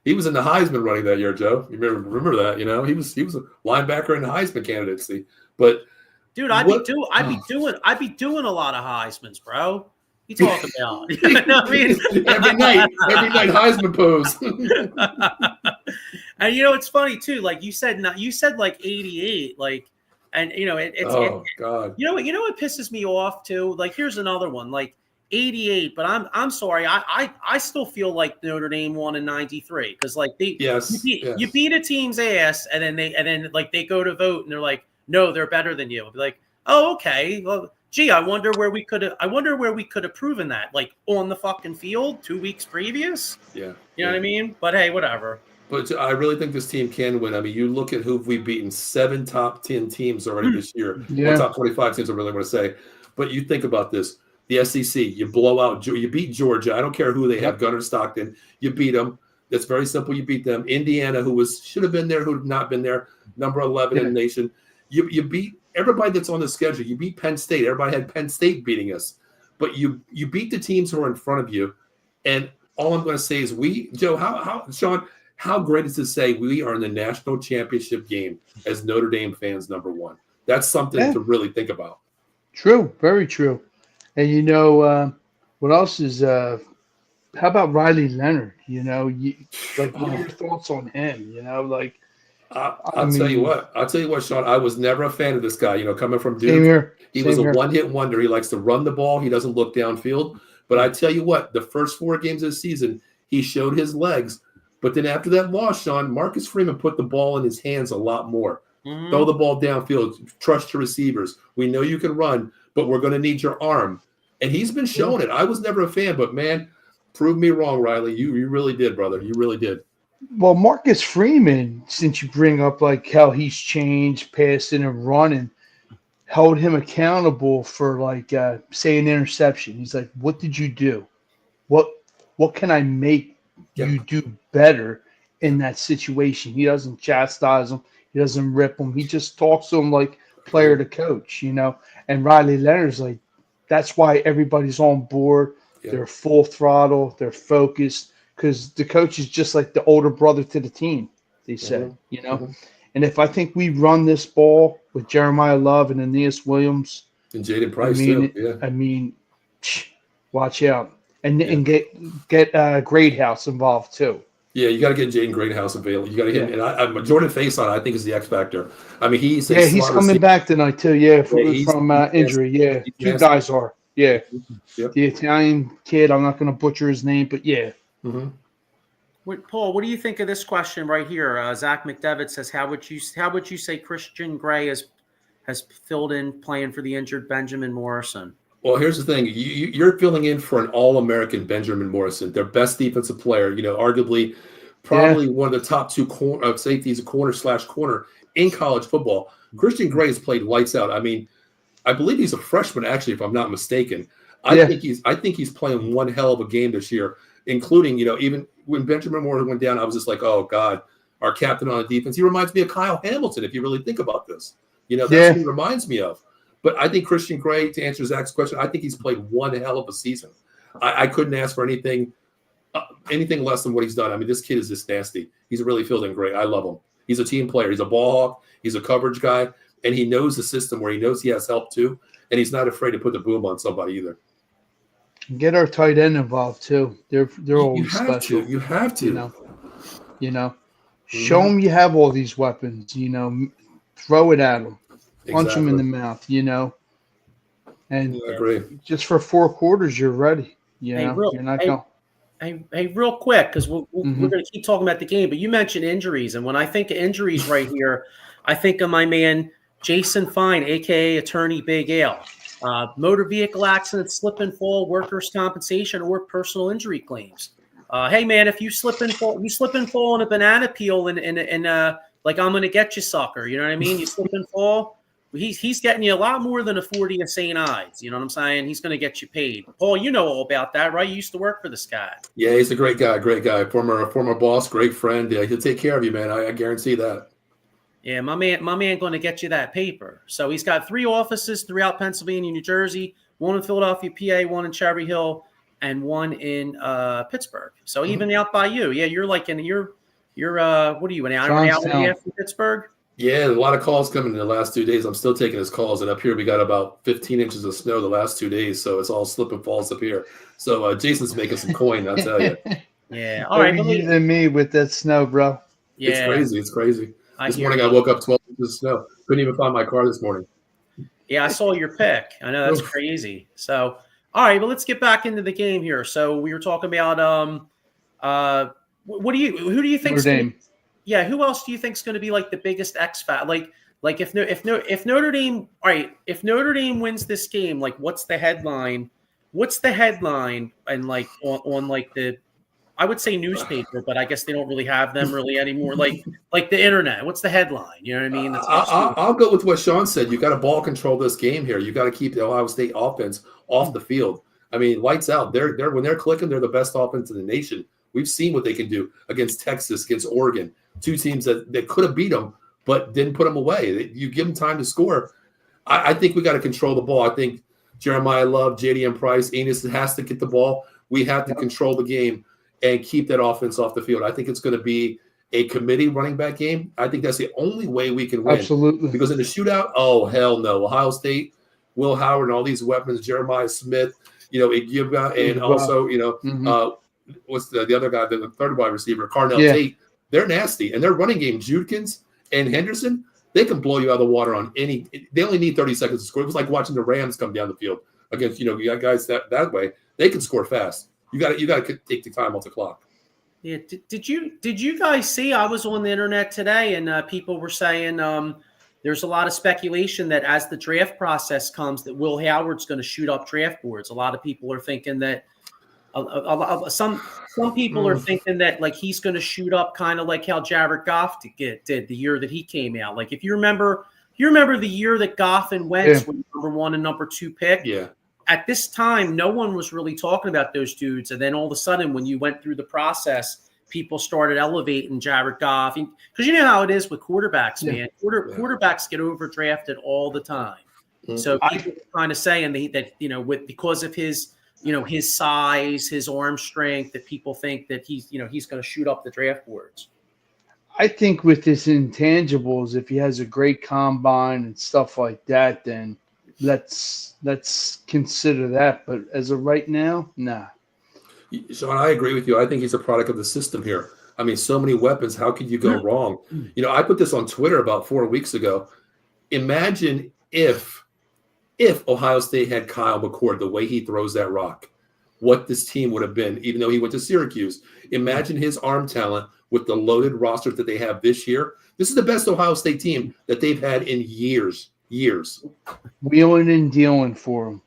he was in the Heisman running that year, Joe. You remember that? He was a linebacker in the Heisman candidacy. But dude, I'd be doing a lot of Heismans, bro. You talk about? You know what I mean? every night Heisman pose. And it's funny too. Like you said like 88, like. And God. You know what pisses me off too? Like here's another one, like 88. But I'm sorry, I still feel like Notre Dame won in 93 because like you beat a team's ass and then they go to vote and they're like, no, they're better than you. I'll be like, oh okay, well, gee, I wonder where we could have proven that, like on the fucking field 2 weeks previous. Yeah, you know what I mean? But hey, whatever. But I really think this team can win. I mean, you look at who we've beaten, 7 top 10 teams already this year. Yeah. Well, top 25 teams, I really want to say. But you think about this. The SEC, you blow out, you beat Georgia. I don't care who they have, Gunnar Stockton. You beat them. That's very simple. You beat them. Indiana, who should have been there, who have not been there, number 11 in the nation. You beat everybody that's on the schedule. You beat Penn State. Everybody had Penn State beating us. But you beat the teams who are in front of you. And all I'm going to say is Sean, how great is to say we are in the national championship game as Notre Dame fans, number one? That's something to really think about. True, very true. And what else is? How about Riley Leonard? What are your thoughts on him? I'll tell you what, Sean. I was never a fan of this guy. Coming from Duke, he was a one-hit wonder. He likes to run the ball. He doesn't look downfield. But I tell you what, the first 4 games of the season, he showed his legs. But then after that loss, Sean, Marcus Freeman put the ball in his hands a lot more. Mhm. Throw the ball downfield. Trust your receivers. We know you can run, but we're going to need your arm. And he's been showing it. I was never a fan, but man, prove me wrong, Riley. You really did, brother. You really did. Well, Marcus Freeman, since you bring up like how he's changed, passing and running, held him accountable for like say an interception. He's like, "What did you do? What what can I make you do better in that situation?" He doesn't chastise him. He doesn't rip him. He just talks to him like player to coach, you know. And Riley Leonard's like, that's why everybody's on board. Yeah. They're full throttle. They're focused because the coach is just like the older brother to the team. They said, you know. Mhm. And if I think we run this ball with Jeremiah Love and Aeneas Williams, And Jaden Price, too. Yeah. I mean, watch out. And get Greathouse involved too. Yeah, you got to get Jaden Greathouse available. You got to get him. And Jordan Faison, I think, is the X factor. I mean, he's coming back tonight too. Yeah, from he's injury. Yeah, he's two nasty. guys are. Yeah, Yep. the Italian kid. I'm not going to butcher his name, but yeah. Mm-hmm. Paul, what do you think of this question right here? Zach McDevitt says, "How would you say Christian Gray has filled in playing for the injured Benjamin Morrison?" Well, here's the thing. You're filling in for an All-American Benjamin Morrison, their best defensive player, arguably probably one of the top two safeties, corner in college football. Christian Gray has played lights out. I mean, I believe he's a freshman, actually, if I'm not mistaken. I think he's playing one hell of a game this year, including, even when Benjamin Morrison went down, I was just like, oh, God, our captain on the defense. He reminds me of Kyle Hamilton, if you really think about this. That's what he reminds me of. But I think Christian Gray, to answer Zach's question, I think he's played one hell of a season. I couldn't ask for anything less than what he's done. I mean, this kid is just nasty. He's really fielding great. I love him. He's a team player. He's a ball hawk. He's a coverage guy. And he knows the system where he knows he has help too. And he's not afraid to put the boom on somebody either. Get our tight end involved too. They're always special. You have to. Show them you have all these weapons. Throw it at them. Punch them in the mouth, and I agree. Just for 4 quarters, you're ready. You're not going. Hey, real quick, because we're going to keep talking about the game, but you mentioned injuries, and when I think of injuries right here, I think of my man Jason Fine, aka Attorney Big Ale. Motor vehicle accidents, slip and fall, workers' compensation, or personal injury claims. Hey man, if you slip and fall on a banana peel and like I'm going to get you, sucker. You know what I mean? You slip and fall. He's getting you a lot more than a 40 of St. Ides. You know what I'm saying? He's going to get you paid. Paul, you know all about that, right? You used to work for this guy. Yeah, he's a great guy. Former boss, great friend. Yeah, he'll take care of you, man. I guarantee that. Yeah, my man going to get you that paper. So he's got 3 offices throughout Pennsylvania, New Jersey, 1 in Philadelphia, PA, 1 in Cherry Hill, and 1 in Pittsburgh. So even out by you. Yeah, you're like you're what are you, an hour and a half from Pittsburgh? Yeah, a lot of calls coming in the last 2 days. I'm still taking his calls, and up here we got about 15 inches of snow the last 2 days, so it's all slip and falls up here. So Jason's making some coin, I'll tell you. Yeah, all right. You than me with that snow, bro. Yeah, It's crazy. This morning I woke up 12 inches of snow. Couldn't even find my car this morning. Yeah, I saw your pick. I know that's crazy. So, all right, but let's get back into the game here. So we were talking about who do you think? Notre Dame. Yeah, who else do you think is going to be like the biggest X factor? Like if Notre Dame, all right, if Notre Dame wins this game, like what's the headline? And like on like the, I would say newspaper, but I guess they don't really have them really anymore. Like the internet. What's the headline? You know what I mean? I'll go with what Sean said. You got to ball control this game here. You got to keep the Ohio State offense off the field. I mean, lights out. They're when they're clicking, they're the best offense in the nation. We've seen what they can do against Texas, against Oregon, 2 teams that could have beat them, but didn't put them away. You give them time to score. I think we got to control the ball. I think Jeremiah Love, JDM Price, Enos has to get the ball. We have to control the game and keep that offense off the field. I think it's going to be a committee running back game. I think that's the only way we can win. Absolutely. Because in the shootout, oh, hell no. Ohio State, Will Howard, and all these weapons, Jeremiah Smith, and also, what's the other guy, the third wide receiver, Carnell Tate. They're nasty. And their running game, Judkins and Henderson, they can blow you out of the water on any – they only need 30 seconds to score. It was like watching the Rams come down the field against, you got guys that way. They can score fast. You got to take the time off the clock. Yeah. Did you guys see? I was on the internet today, and people were saying there's a lot of speculation that as the draft process comes, that Will Howard's going to shoot up draft boards. A lot of people are thinking that some people are thinking that like he's going to shoot up kind of like how Jared Goff did the year that he came out. Like if you remember the year that Goff and Wentz were number 1 and number 2 pick. Yeah. At this time, no one was really talking about those dudes. And then all of a sudden, when you went through the process, people started elevating Jared Goff. Because you know how it is with quarterbacks, man. Quarterbacks get overdrafted all the time. Mm-hmm. So people are kind of saying that, because of his, his size, his arm strength, that people think that he's going to shoot up the draft boards. I think with his intangibles, if he has a great combine and stuff like that, then let's consider that. But as of right now, nah. Sean, I agree with you. I think he's a product of the system here. I mean, so many weapons. How could you go wrong? I put this on Twitter about 4 weeks ago. Imagine if Ohio State had Kyle McCord, the way he throws that rock, what this team would have been, even though he went to Syracuse. Imagine his arm talent with the loaded roster that they have this year. This is the best Ohio State team that they've had in years. Wheeling and dealing for him,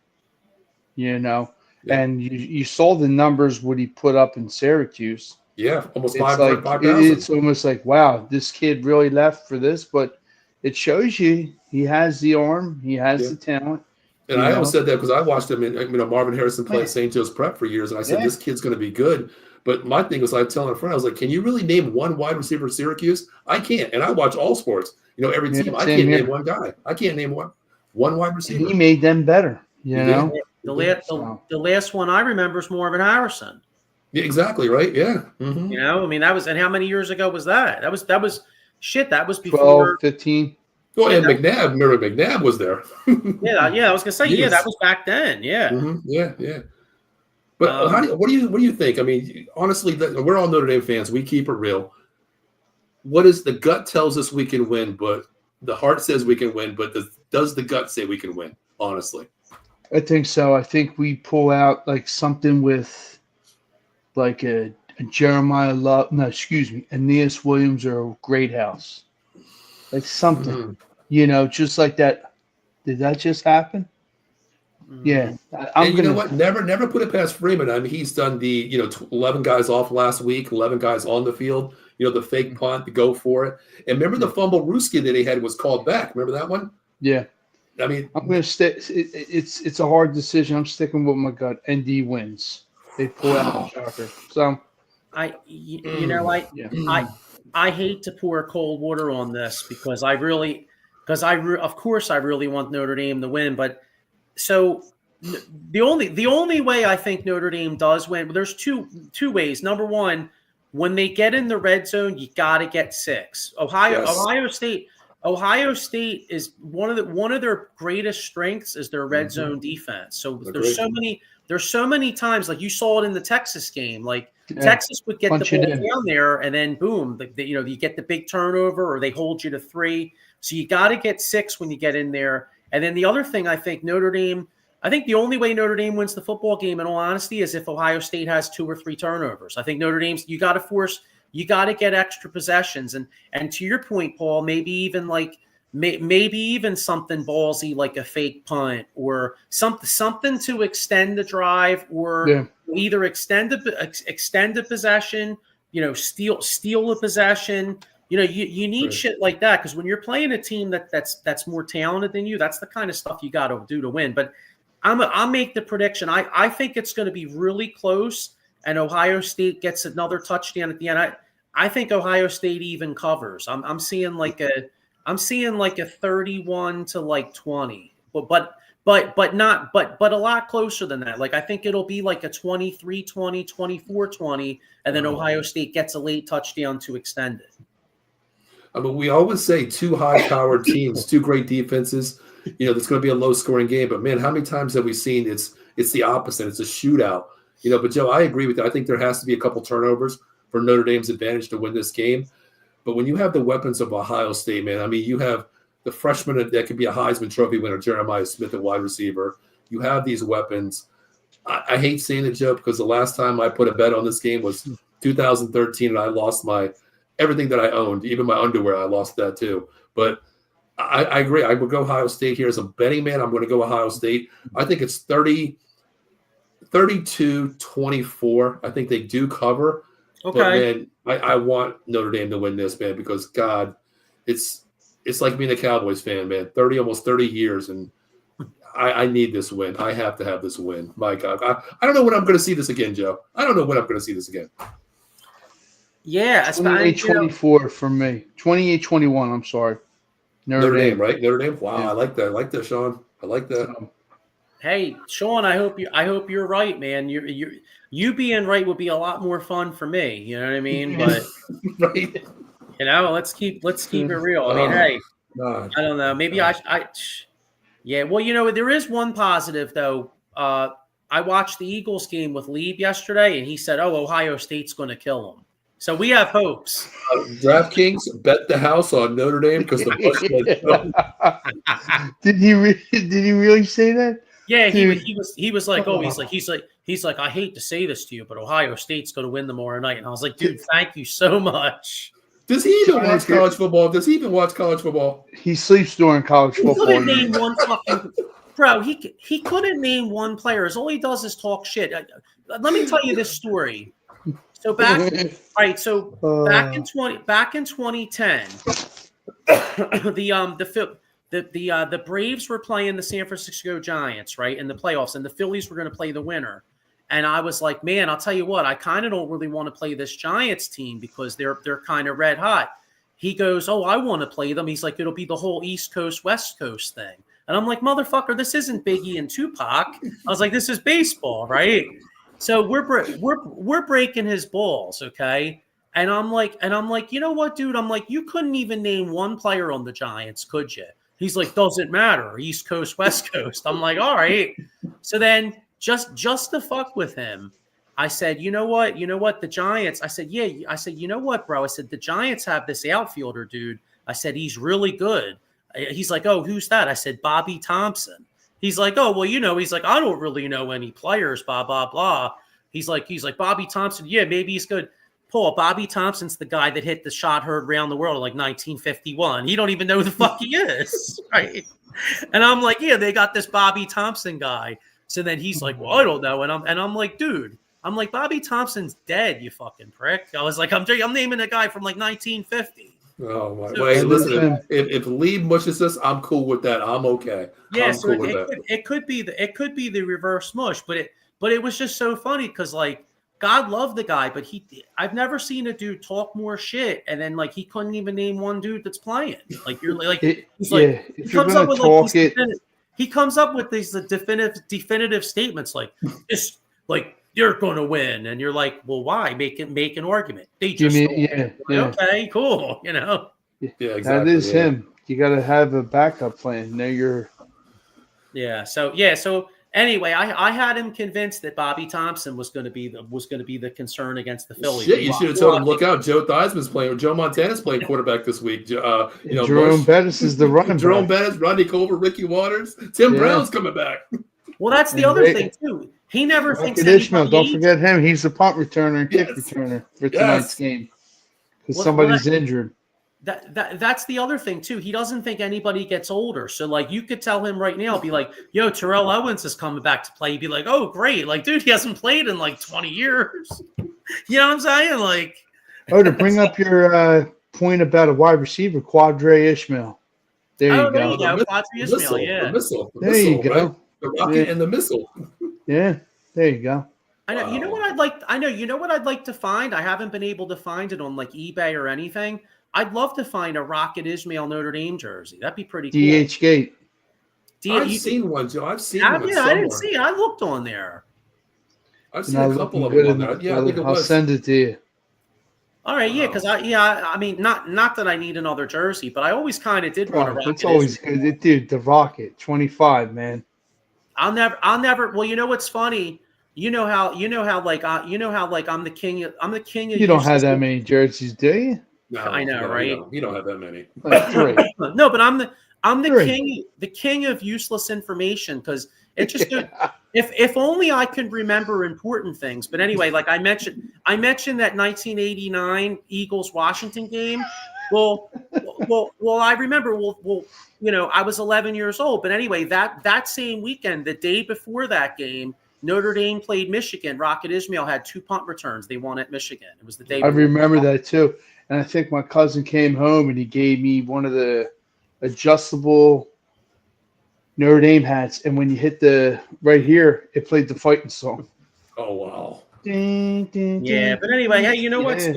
and you saw the numbers what he put up in Syracuse. Yeah, almost it's 5,000. It's almost like, wow, this kid really left for this, but it shows you he has the arm, he has the talent. And I always said that because I watched him in Marvin Harrison play at St. Joe's Prep for years, and I said, this kid's going to be good. But my thing was, I was telling a friend, I was like, can you really name one wide receiver at Syracuse? I can't. And I watch all sports. Every team. I can't name one guy. I can't name one wide receiver. And he made them better, know? The last one I remember is Marvin Harrison. Yeah, exactly, right? Yeah. Mm-hmm. That was – and how many years ago was that? That was before – 12, 15. Well, and McNabb, remember McNabb was there. I was going to say, that was back then, yeah. Mm-hmm. Yeah. But what do you think? I mean, honestly, we're all Notre Dame fans. We keep it real. What is the gut tells us we can win, but the heart says we can win, but does the gut say we can win, honestly? I think so. I think we pull out like something with like a Jeremiah Love, Aeneas Williams or Greathouse. Like something, just like that. Did that just happen? Yeah. You know what? Never put it past Freeman. I mean, he's done the, 11 guys off last week, 11 guys on the field, the fake punt, the go for it. And remember the fumble Ruski that he had was called back. Remember that one? Yeah. I mean, I'm going to stay. It's a hard decision. I'm sticking with my gut. ND wins. They pull out the shocker. So I hate to pour cold water on this because I really want Notre Dame to win, but so the only way I think Notre Dame does win, there's two ways. Number one, when they get in the red zone, you got to get 6. Ohio State is one of their greatest strengths is their red zone defense. So there's so many times, like you saw it in the Texas game, like Texas would get the ball down there and then boom, you get the big turnover or they hold you to 3. So you got to get 6 when you get in there. And then the other thing, I think the only way Notre Dame wins the football game, in all honesty, is if Ohio State has 2 or 3 turnovers. I think Notre Dame's, you got to get extra possessions. And to your point, Paul, maybe even something ballsy like a fake punt or something to extend the drive or either extend the possession, steal a possession. You need shit like that because when you're playing a team that's more talented than you, that's the kind of stuff you got to do to win. But I'll make the prediction. I think it's going to be really close, and Ohio State gets another touchdown at the end. I think Ohio State even covers. I'm seeing like a 31 to 20, but a lot closer than that. Like I think it'll be like a 23-20, 24-20, and then Ohio State gets a late touchdown to extend it. I mean, we always say 2 high-powered teams, 2 great defenses. It's going to be a low-scoring game. But, man, how many times have we seen it's the opposite? It's a shootout. But, Joe, I agree with you. I think there has to be a couple turnovers for Notre Dame's advantage to win this game. But when you have the weapons of Ohio State, man, I mean, you have the freshman that could be a Heisman Trophy winner, Jeremiah Smith at wide receiver. You have these weapons. I hate saying it, Joe, because the last time I put a bet on this game was 2013, and I lost everything that I owned, even my underwear, I lost that too. But I agree. I would go Ohio State here as a betting man. I'm going to go Ohio State. I think it's 32-24. I think they do cover. Okay. But, man, I want Notre Dame to win this, man, because, God, it's like being a Cowboys fan, man. Almost 30 years, and I need this win. I have to have this win. My God. I don't know when I'm going to see this again, Joe. I don't know when I'm going to see this again. Yeah. 28-24 for me. 28-21, I'm sorry. Notre Dame, right? Notre Dame. Wow, Yeah. I like that. I like that, Sean. I like that. Hey, Sean, I hope you're right, man. You being right would be a lot more fun for me. You know what I mean? But Right. let's keep it real. I mean, hey, God. I don't know. Maybe yeah. Well, there is one positive though. I watched the Eagles game with Lieb yesterday, and he said, "Oh, Ohio State's going to kill them." So we have hopes. DraftKings, bet the house on Notre Dame because the Did he really say that? Yeah, Dude. he was like, oh, he's like, I hate to say this to you, but Ohio State's going to win tomorrow night. And I was like, dude, thank you so much. Does he even watch college football? Does he even watch college football? He sleeps during college He football. couldn't name one fucking bro. He couldn't name one player. All he does is talk shit. Let me tell you this story. So back in 2010, the Braves were playing the San Francisco Giants, right, in the playoffs, and the Phillies were going to play the winner. And I was like, man, I'll tell you what, I kind of don't really want to play this Giants team because they're kind of red hot. He goes, oh, I want to play them. He's like, it'll be the whole East Coast, West Coast thing. And I'm like, motherfucker, this isn't Biggie and Tupac. I was like, this is baseball, right? So we're breaking his balls, okay? And I'm like, you know what, dude? I'm like, you couldn't even name one player on the Giants, could you? He's like, doesn't matter, East Coast, West Coast. I'm like, all right. So then just to fuck with him, I said, you know what, the Giants. I said, yeah. I said, you know what, bro? I said, the Giants have this outfielder, dude. I said, he's really good. He's like, oh, who's that? I said, Bobby Thompson. He's like, oh, well, he's like, I don't really know any players, blah, blah, blah. He's like, Bobby Thompson. Yeah, maybe he's good. Paul, Bobby Thompson's the guy that hit the shot heard around the world in like 1951. He don't even know who the fuck he is, right? And I'm like, yeah, they got this Bobby Thompson guy. So then he's like, well, I don't know. And I'm like, dude, Bobby Thompson's dead, you fucking prick. I was like, I'm naming a guy from like 1950. Oh my! So, hey, listen, if Lieb mushes us, I'm cool with that. I'm okay. Yeah, I'm so cool with that. It could be the reverse mush, but it was just so funny because like God loved the guy, but I've never seen a dude talk more shit, and then like he couldn't even name one dude that's playing. Like you're like he comes up with these definitive statements like this, like you're going to win, and you're like, well, why make an argument? They just okay, cool, Yeah, exactly. That is him. You got to have a backup plan. Know your. So anyway, I had him convinced that Bobby Thompson was going to be the concern against the Phillies. Shit, you should have told him, look out, Joe Theismann's playing. Joe Montana's playing quarterback this week. Jerome Bettis is the running back. Jerome Bettis, Rodney Culver, Ricky Waters, Tim Brown's coming back. Well, that's the other thing too. He never thinks Ishmael. Don't forget him. He's the punt returner and kick returner for tonight's game because somebody's injured. That's the other thing too. He doesn't think anybody gets older. So like you could tell him right now, be like, yo, Terrell Owens is coming back to play. He'd be like, oh, great. Like, dude, he hasn't played in like 20 years. You know what I'm saying? Like, to bring up your point about a wide receiver, Quadre Ishmael. There you go. Quadre Ishmael, The missile. There you go. Right? The rocket and the missile. Yeah, there you go. I know. Wow. You know what I'd like? You know what I'd like to find? I haven't been able to find it on like eBay or anything. I'd love to find a Rocket Ishmael Notre Dame jersey. That'd be pretty cool. DH Gate. I've seen one, Joe. I've seen one somewhere. I didn't see it. I looked on there. I've seen a couple of them on there. Yeah, I think I'll send it to you. All right, yeah, because I mean, not that I need another jersey, but I always kind of did want a Rocket. It's always good, dude. The Rocket, 25, man. I'll never. Well, you know what's funny? You know how I'm the king. I'm the king of. You don't have that many jerseys, do you? No, I know, right? You don't have that many. No, but I'm the king of useless information because it just if only I could remember important things. But anyway, like I mentioned that 1989 Eagles Washington game. Well. I remember. Well. I was 11 years old, but anyway, that same weekend, the day before that game, Notre Dame played Michigan. Rocket Ismail had 2 punt returns. They won at Michigan. It was the day I before. remember that too. And I think my cousin came home and he gave me one of the adjustable Notre Dame hats. And when you hit the right here, it played the fighting song. Oh, wow. Ding, ding, Yeah, ding, but anyway, hey, ding. you know what? Yeah.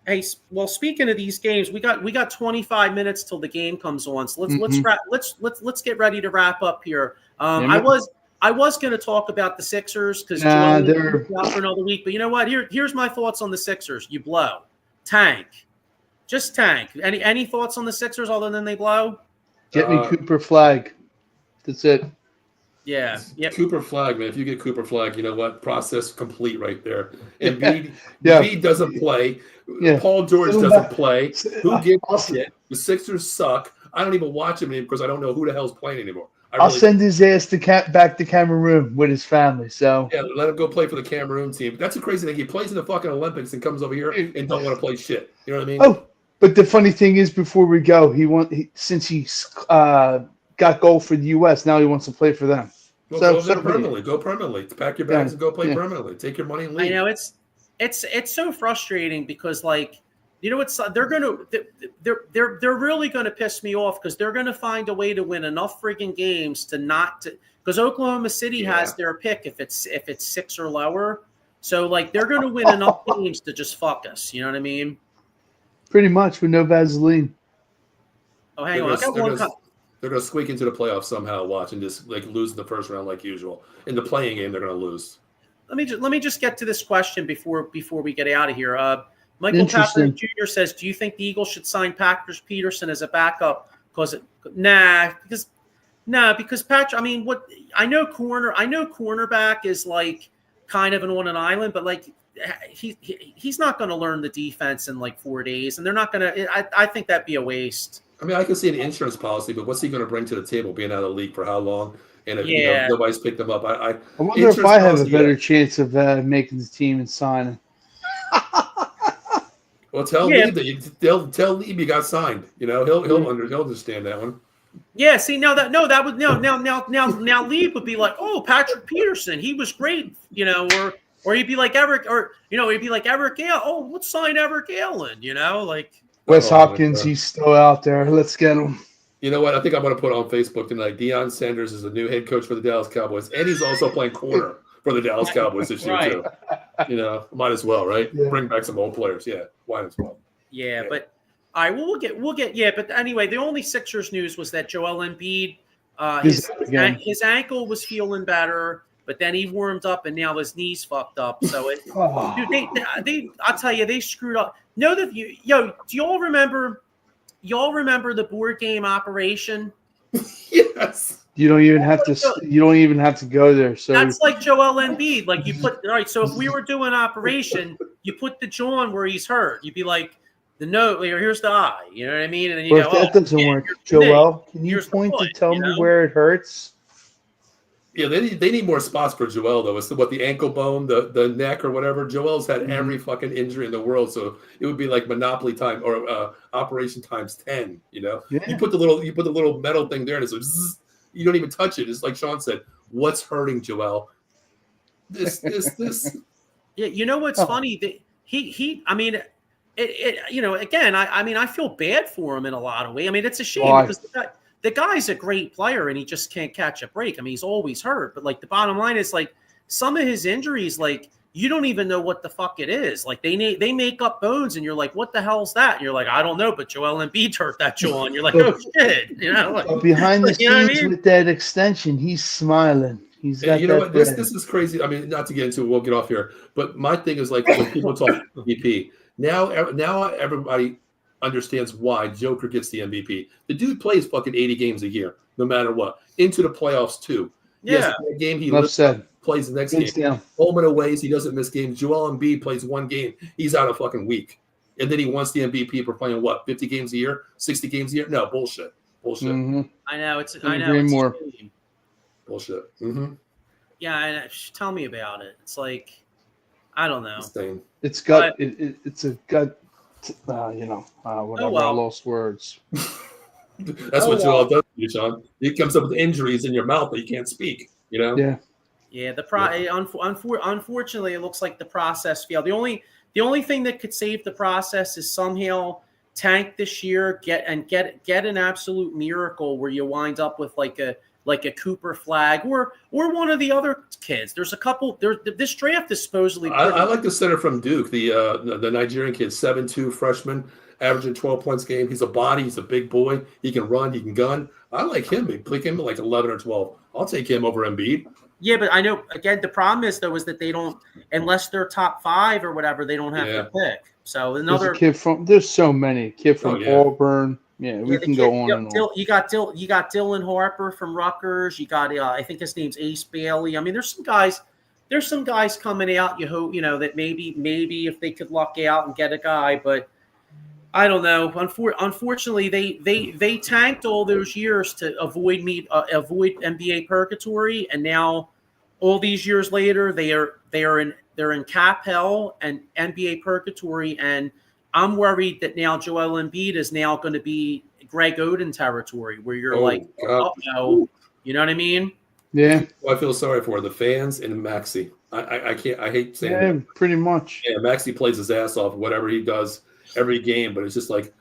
Hey, well, speaking of these games, we got 25 minutes till the game comes on. So let's get ready to wrap up here. I was going to talk about the Sixers because they're out for another week. But you know what? Here's my thoughts on the Sixers. You blow, tank, just tank. Any thoughts on the Sixers other than they blow? get me Cooper Flag. That's it. Yeah. Yep. Cooper Flag, man. If you get Cooper Flag, you know what? Process complete right there. And Yeah. Embiid doesn't play. Yeah. Paul George doesn't play. Who gives a Awesome. shit? The Sixers suck. I don't even watch him anymore because I don't know who the hell's playing anymore. I'll send his ass back to Cameroon with his family. So yeah, let him go play for the Cameroon team. That's a crazy thing. He plays in the fucking Olympics and comes over here and don't want to play shit. You know what I mean? Oh, but the funny thing is, before we go, since he got gold for the U.S., now he wants to play for them. Well, So go permanently. Go permanently. Pack your bags and go play permanently. Take your money and leave. I know it's so frustrating because they're really gonna piss me off because they're gonna find a way to win enough friggin' games because Oklahoma City has their pick if it's 6 or lower. So they're gonna win enough games to just fuck us. You know what I mean? Pretty much with no Vaseline. Oh, hang on. I got one. They're going to squeak into the playoffs somehow, watch, and just lose in the first round like usual. In the playing game, they're going to lose. Let me just get to this question before we get out of here. Michael Tapper Jr. says, "Do you think the Eagles should sign Patrick Peterson as a backup?" Because Patrick. I mean, I know cornerback is kind of on an island, but he's not going to learn the defense in 4 days, and they're not going to. I think that'd be a waste. I mean, I can see an insurance policy, but what's he going to bring to the table being out of the league for how long? And if nobody's picked him up, I wonder if I have a better chance of making the team and signing. Well, tell Lieb that tell Lieb you got signed. You know, he'll understand that one. Yeah. See, now Lieb would be like, "Oh, Patrick Peterson, he was great," or he'd be like Eric, he'd be like Eric Gale. Oh, let's sign Eric Galen. Wes Hopkins, he's still out there. Let's get him. You know what? I think I'm going to put on Facebook tonight. Deion Sanders is the new head coach for the Dallas Cowboys, and he's also playing corner for the Dallas Cowboys this year too. Might as well, right? Yeah. Bring back some old players. Yeah, why as well. Yeah, but all right. Well, we'll get. Yeah, but anyway, the only Sixers news was that Joel Embiid, his ankle was feeling better, but then he warmed up and now his knee's fucked up. So I'll tell you, they screwed up. Do y'all remember the board game Operation? Yes. You don't even have to go there. So that's like Joel Embiid. You put So if we were doing Operation, you put the John where he's hurt. You'd be like, here's the eye. You know what I mean? And then you if that doesn't work, Joel, can you point to tell me where it hurts? Yeah, they need more spots for Joel though. It's the ankle bone, the neck, or whatever. Joel's had every fucking injury in the world, so it would be like Monopoly time or Operation times 10. Yeah. You put the little metal thing there, and it's like, zzz, you don't even touch it. It's like Sean said. What's hurting Joel? This. Yeah, you know what's funny? That he. I mean, again, I feel bad for him in a lot of ways. I mean, it's a shame because the guy's a great player and he just can't catch a break. I mean, he's always hurt. But the bottom line is some of his injuries, you don't even know what the fuck it is. They make up bones and you're like, what the hell's that? And you're like, I don't know, but Joel Embiid hurt that jaw. And you're like, oh shit. Behind the scenes with that extension, he's smiling. He's got what? This is crazy. I mean, not to get into it, we'll get off here. But my thing is when people talk MVP, now everybody understands why Joker gets the MVP. The dude plays fucking 80 games a year, no matter what. Into the playoffs too. Yeah. Yes, game he plays the next game. Home and away, he doesn't miss games. Joel Embiid plays one game. He's out a fucking week. And then he wants the MVP for playing 50 games a year, 60 games a year? No, bullshit. Mm-hmm. I know. It's more. Bullshit. Mm-hmm. Yeah, tell me about it. It's I don't know. It's gut. It's a gut Whatever. I well. lost words. That's what well. Joel does to you, Sean. He comes up with injuries in your mouth that you can't speak. Yeah. Yeah, unfortunately, it looks like the process failed. The only thing that could save the process is somehow tank this year, get an absolute miracle where you wind up with like a Cooper Flag or one of the other kids. There's a couple. This draft is supposedly. I like the center from Duke, the Nigerian kid, 7'2" freshman, averaging 12 points a game. He's a body. He's a big boy. He can run. He can gun. I like him. Pick him at like 11 or 12. I'll take him over Embiid. Yeah, but I know, again, the problem is, though, is that they don't, unless they're top 5 or whatever, they don't have to pick. So there's so many. Kid from Auburn. Yeah, we can go on and on. You got Dylan Harper from Rutgers. You got, I think his name's Ace Bailey. I mean, there's some guys coming out, you hope, that maybe if they could luck out and get a guy, but I don't know. Unfortunately, they tanked all those years to avoid NBA purgatory, and now all these years later, they're in cap hell and NBA purgatory, and I'm worried that now Joel Embiid is now going to be Greg Oden territory, where you're no, you know what I mean? Yeah. I feel sorry for the fans and Maxey. I can't. I hate saying that. Pretty much. Yeah, Maxey plays his ass off, whatever he does every game, but it's just like,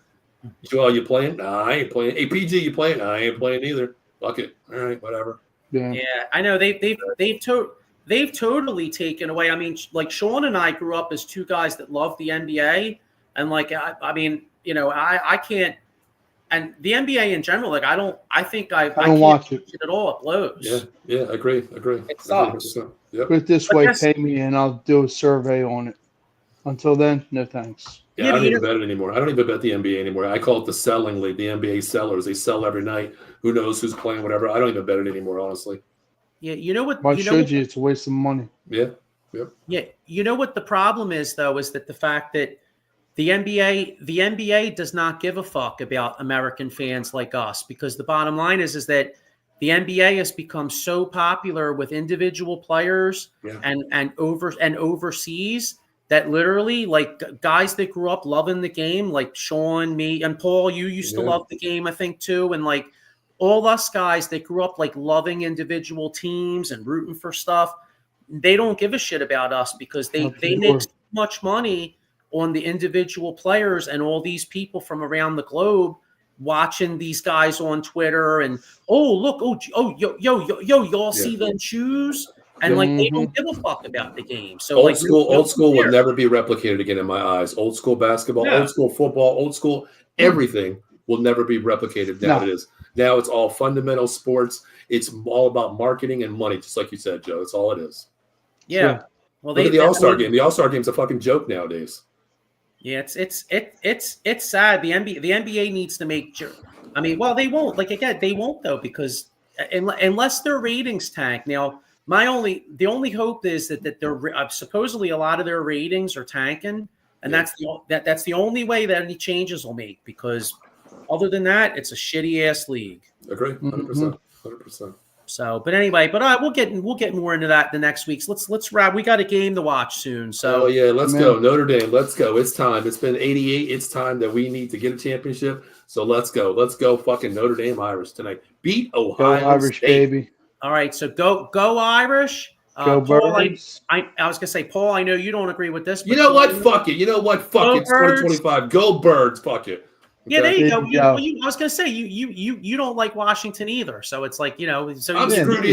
Joel, you playing? Nah, I ain't playing. Hey, PG, you playing? Nah, I ain't playing either. Fuck it. All right, whatever. Yeah, I know they've totally taken away. I mean, like Sean and I grew up as two guys that loved the NBA, and like I mean, I can't. And the NBA in general, like I don't can't watch it at all. It blows. Yeah, agree. It sucks. Yep. Put it this way, pay me and I'll do a survey on it. Until then, no thanks. Yeah, I don't even bet it anymore. I don't even bet the NBA anymore. I call it the selling league, the NBA sellers. They sell every night. Who knows who's playing, whatever. I don't even bet it anymore, honestly. Yeah, you know what? Why should you? It's a waste of money. Yeah, yep. Yeah, you know what the problem is, though, is that the fact that the NBA does not give a fuck about American fans like us, because the bottom line is that the NBA has become so popular with individual players and overseas that literally, like, guys that grew up loving the game, like Sean, me, and Paul, you used to love the game, I think, too. And, like, all us guys that grew up, like, loving individual teams and rooting for stuff, they don't give a shit about us because they make so much money on the individual players and all these people from around the globe watching these guys on Twitter and, y'all see them shoes? And like they don't give a fuck about the game. So old school will never be replicated again in my eyes. Old school basketball, old school football, old school everything will never be replicated now. It is. Now it's all fundamental sports. It's all about marketing and money, just like you said, Joe. That's all it is. Yeah. Sure. Well, look at the All-Star game. The All-Star game's a fucking joke nowadays. Yeah, it's sad. The NBA needs to make sure. I mean, well, they won't. Like again, they won't though, because unless their ratings tank. Now, the only hope is that they're supposedly a lot of their ratings are tanking, and that's the only way that any changes will make. Because other than that, it's a shitty ass league. Agree, 100%. So, but anyway, we'll get more into that the next weeks. Let's wrap. We got a game to watch soon. So, let's go Notre Dame. Let's go. It's time. It's been 88. It's time that we need to get a championship. So let's go. Let's go, fucking Notre Dame Irish tonight. Beat Ohio Go Irish, State. baby. All right, so go Irish. Go Birds. I was gonna say, Paul, I know you don't agree with this. You know what? Fuck it. Fuck it. It's 2025. Go Birds. Fuck it. Okay. Yeah, there you go. I was gonna say you don't like Washington either, so it's like So I'm screwed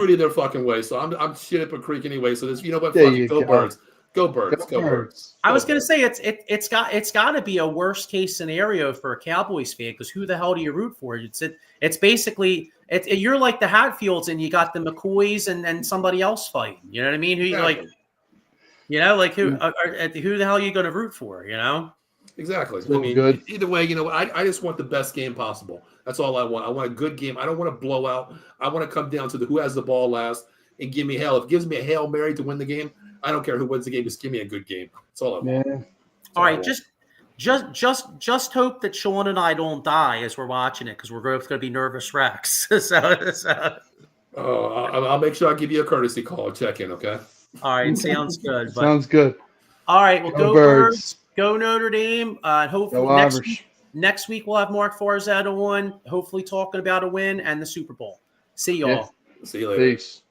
either fucking way. So I'm shit up a creek anyway. So this, what? Fuck it. Go Birds. Go Birds. Go Birds. I was gonna say it's got to be a worst case scenario for a Cowboys fan, because who the hell do you root for? It's basically you're like the Hatfields and you got the McCoys and somebody else fighting. You know what I mean? Who you like? Who the hell are you gonna root for? Exactly. I mean, good. Either way, I just want the best game possible. That's all I want. I want a good game. I don't want a blowout. I want to come down to who has the ball last and give me hell. If it gives me a Hail Mary to win the game, I don't care who wins the game. Just give me a good game. That's all I want. Yeah. All right, just hope that Sean and I don't die as we're watching it, because we're both going to be nervous wrecks. I'll make sure I give you a courtesy call. Check in, okay? All right, sounds good. Sounds good. All right, well, go Birds. Go Notre Dame. Hopefully Go Irish. next week we'll have Mark Farzetta on, hopefully talking about a win and the Super Bowl. See y'all. See you later. Peace.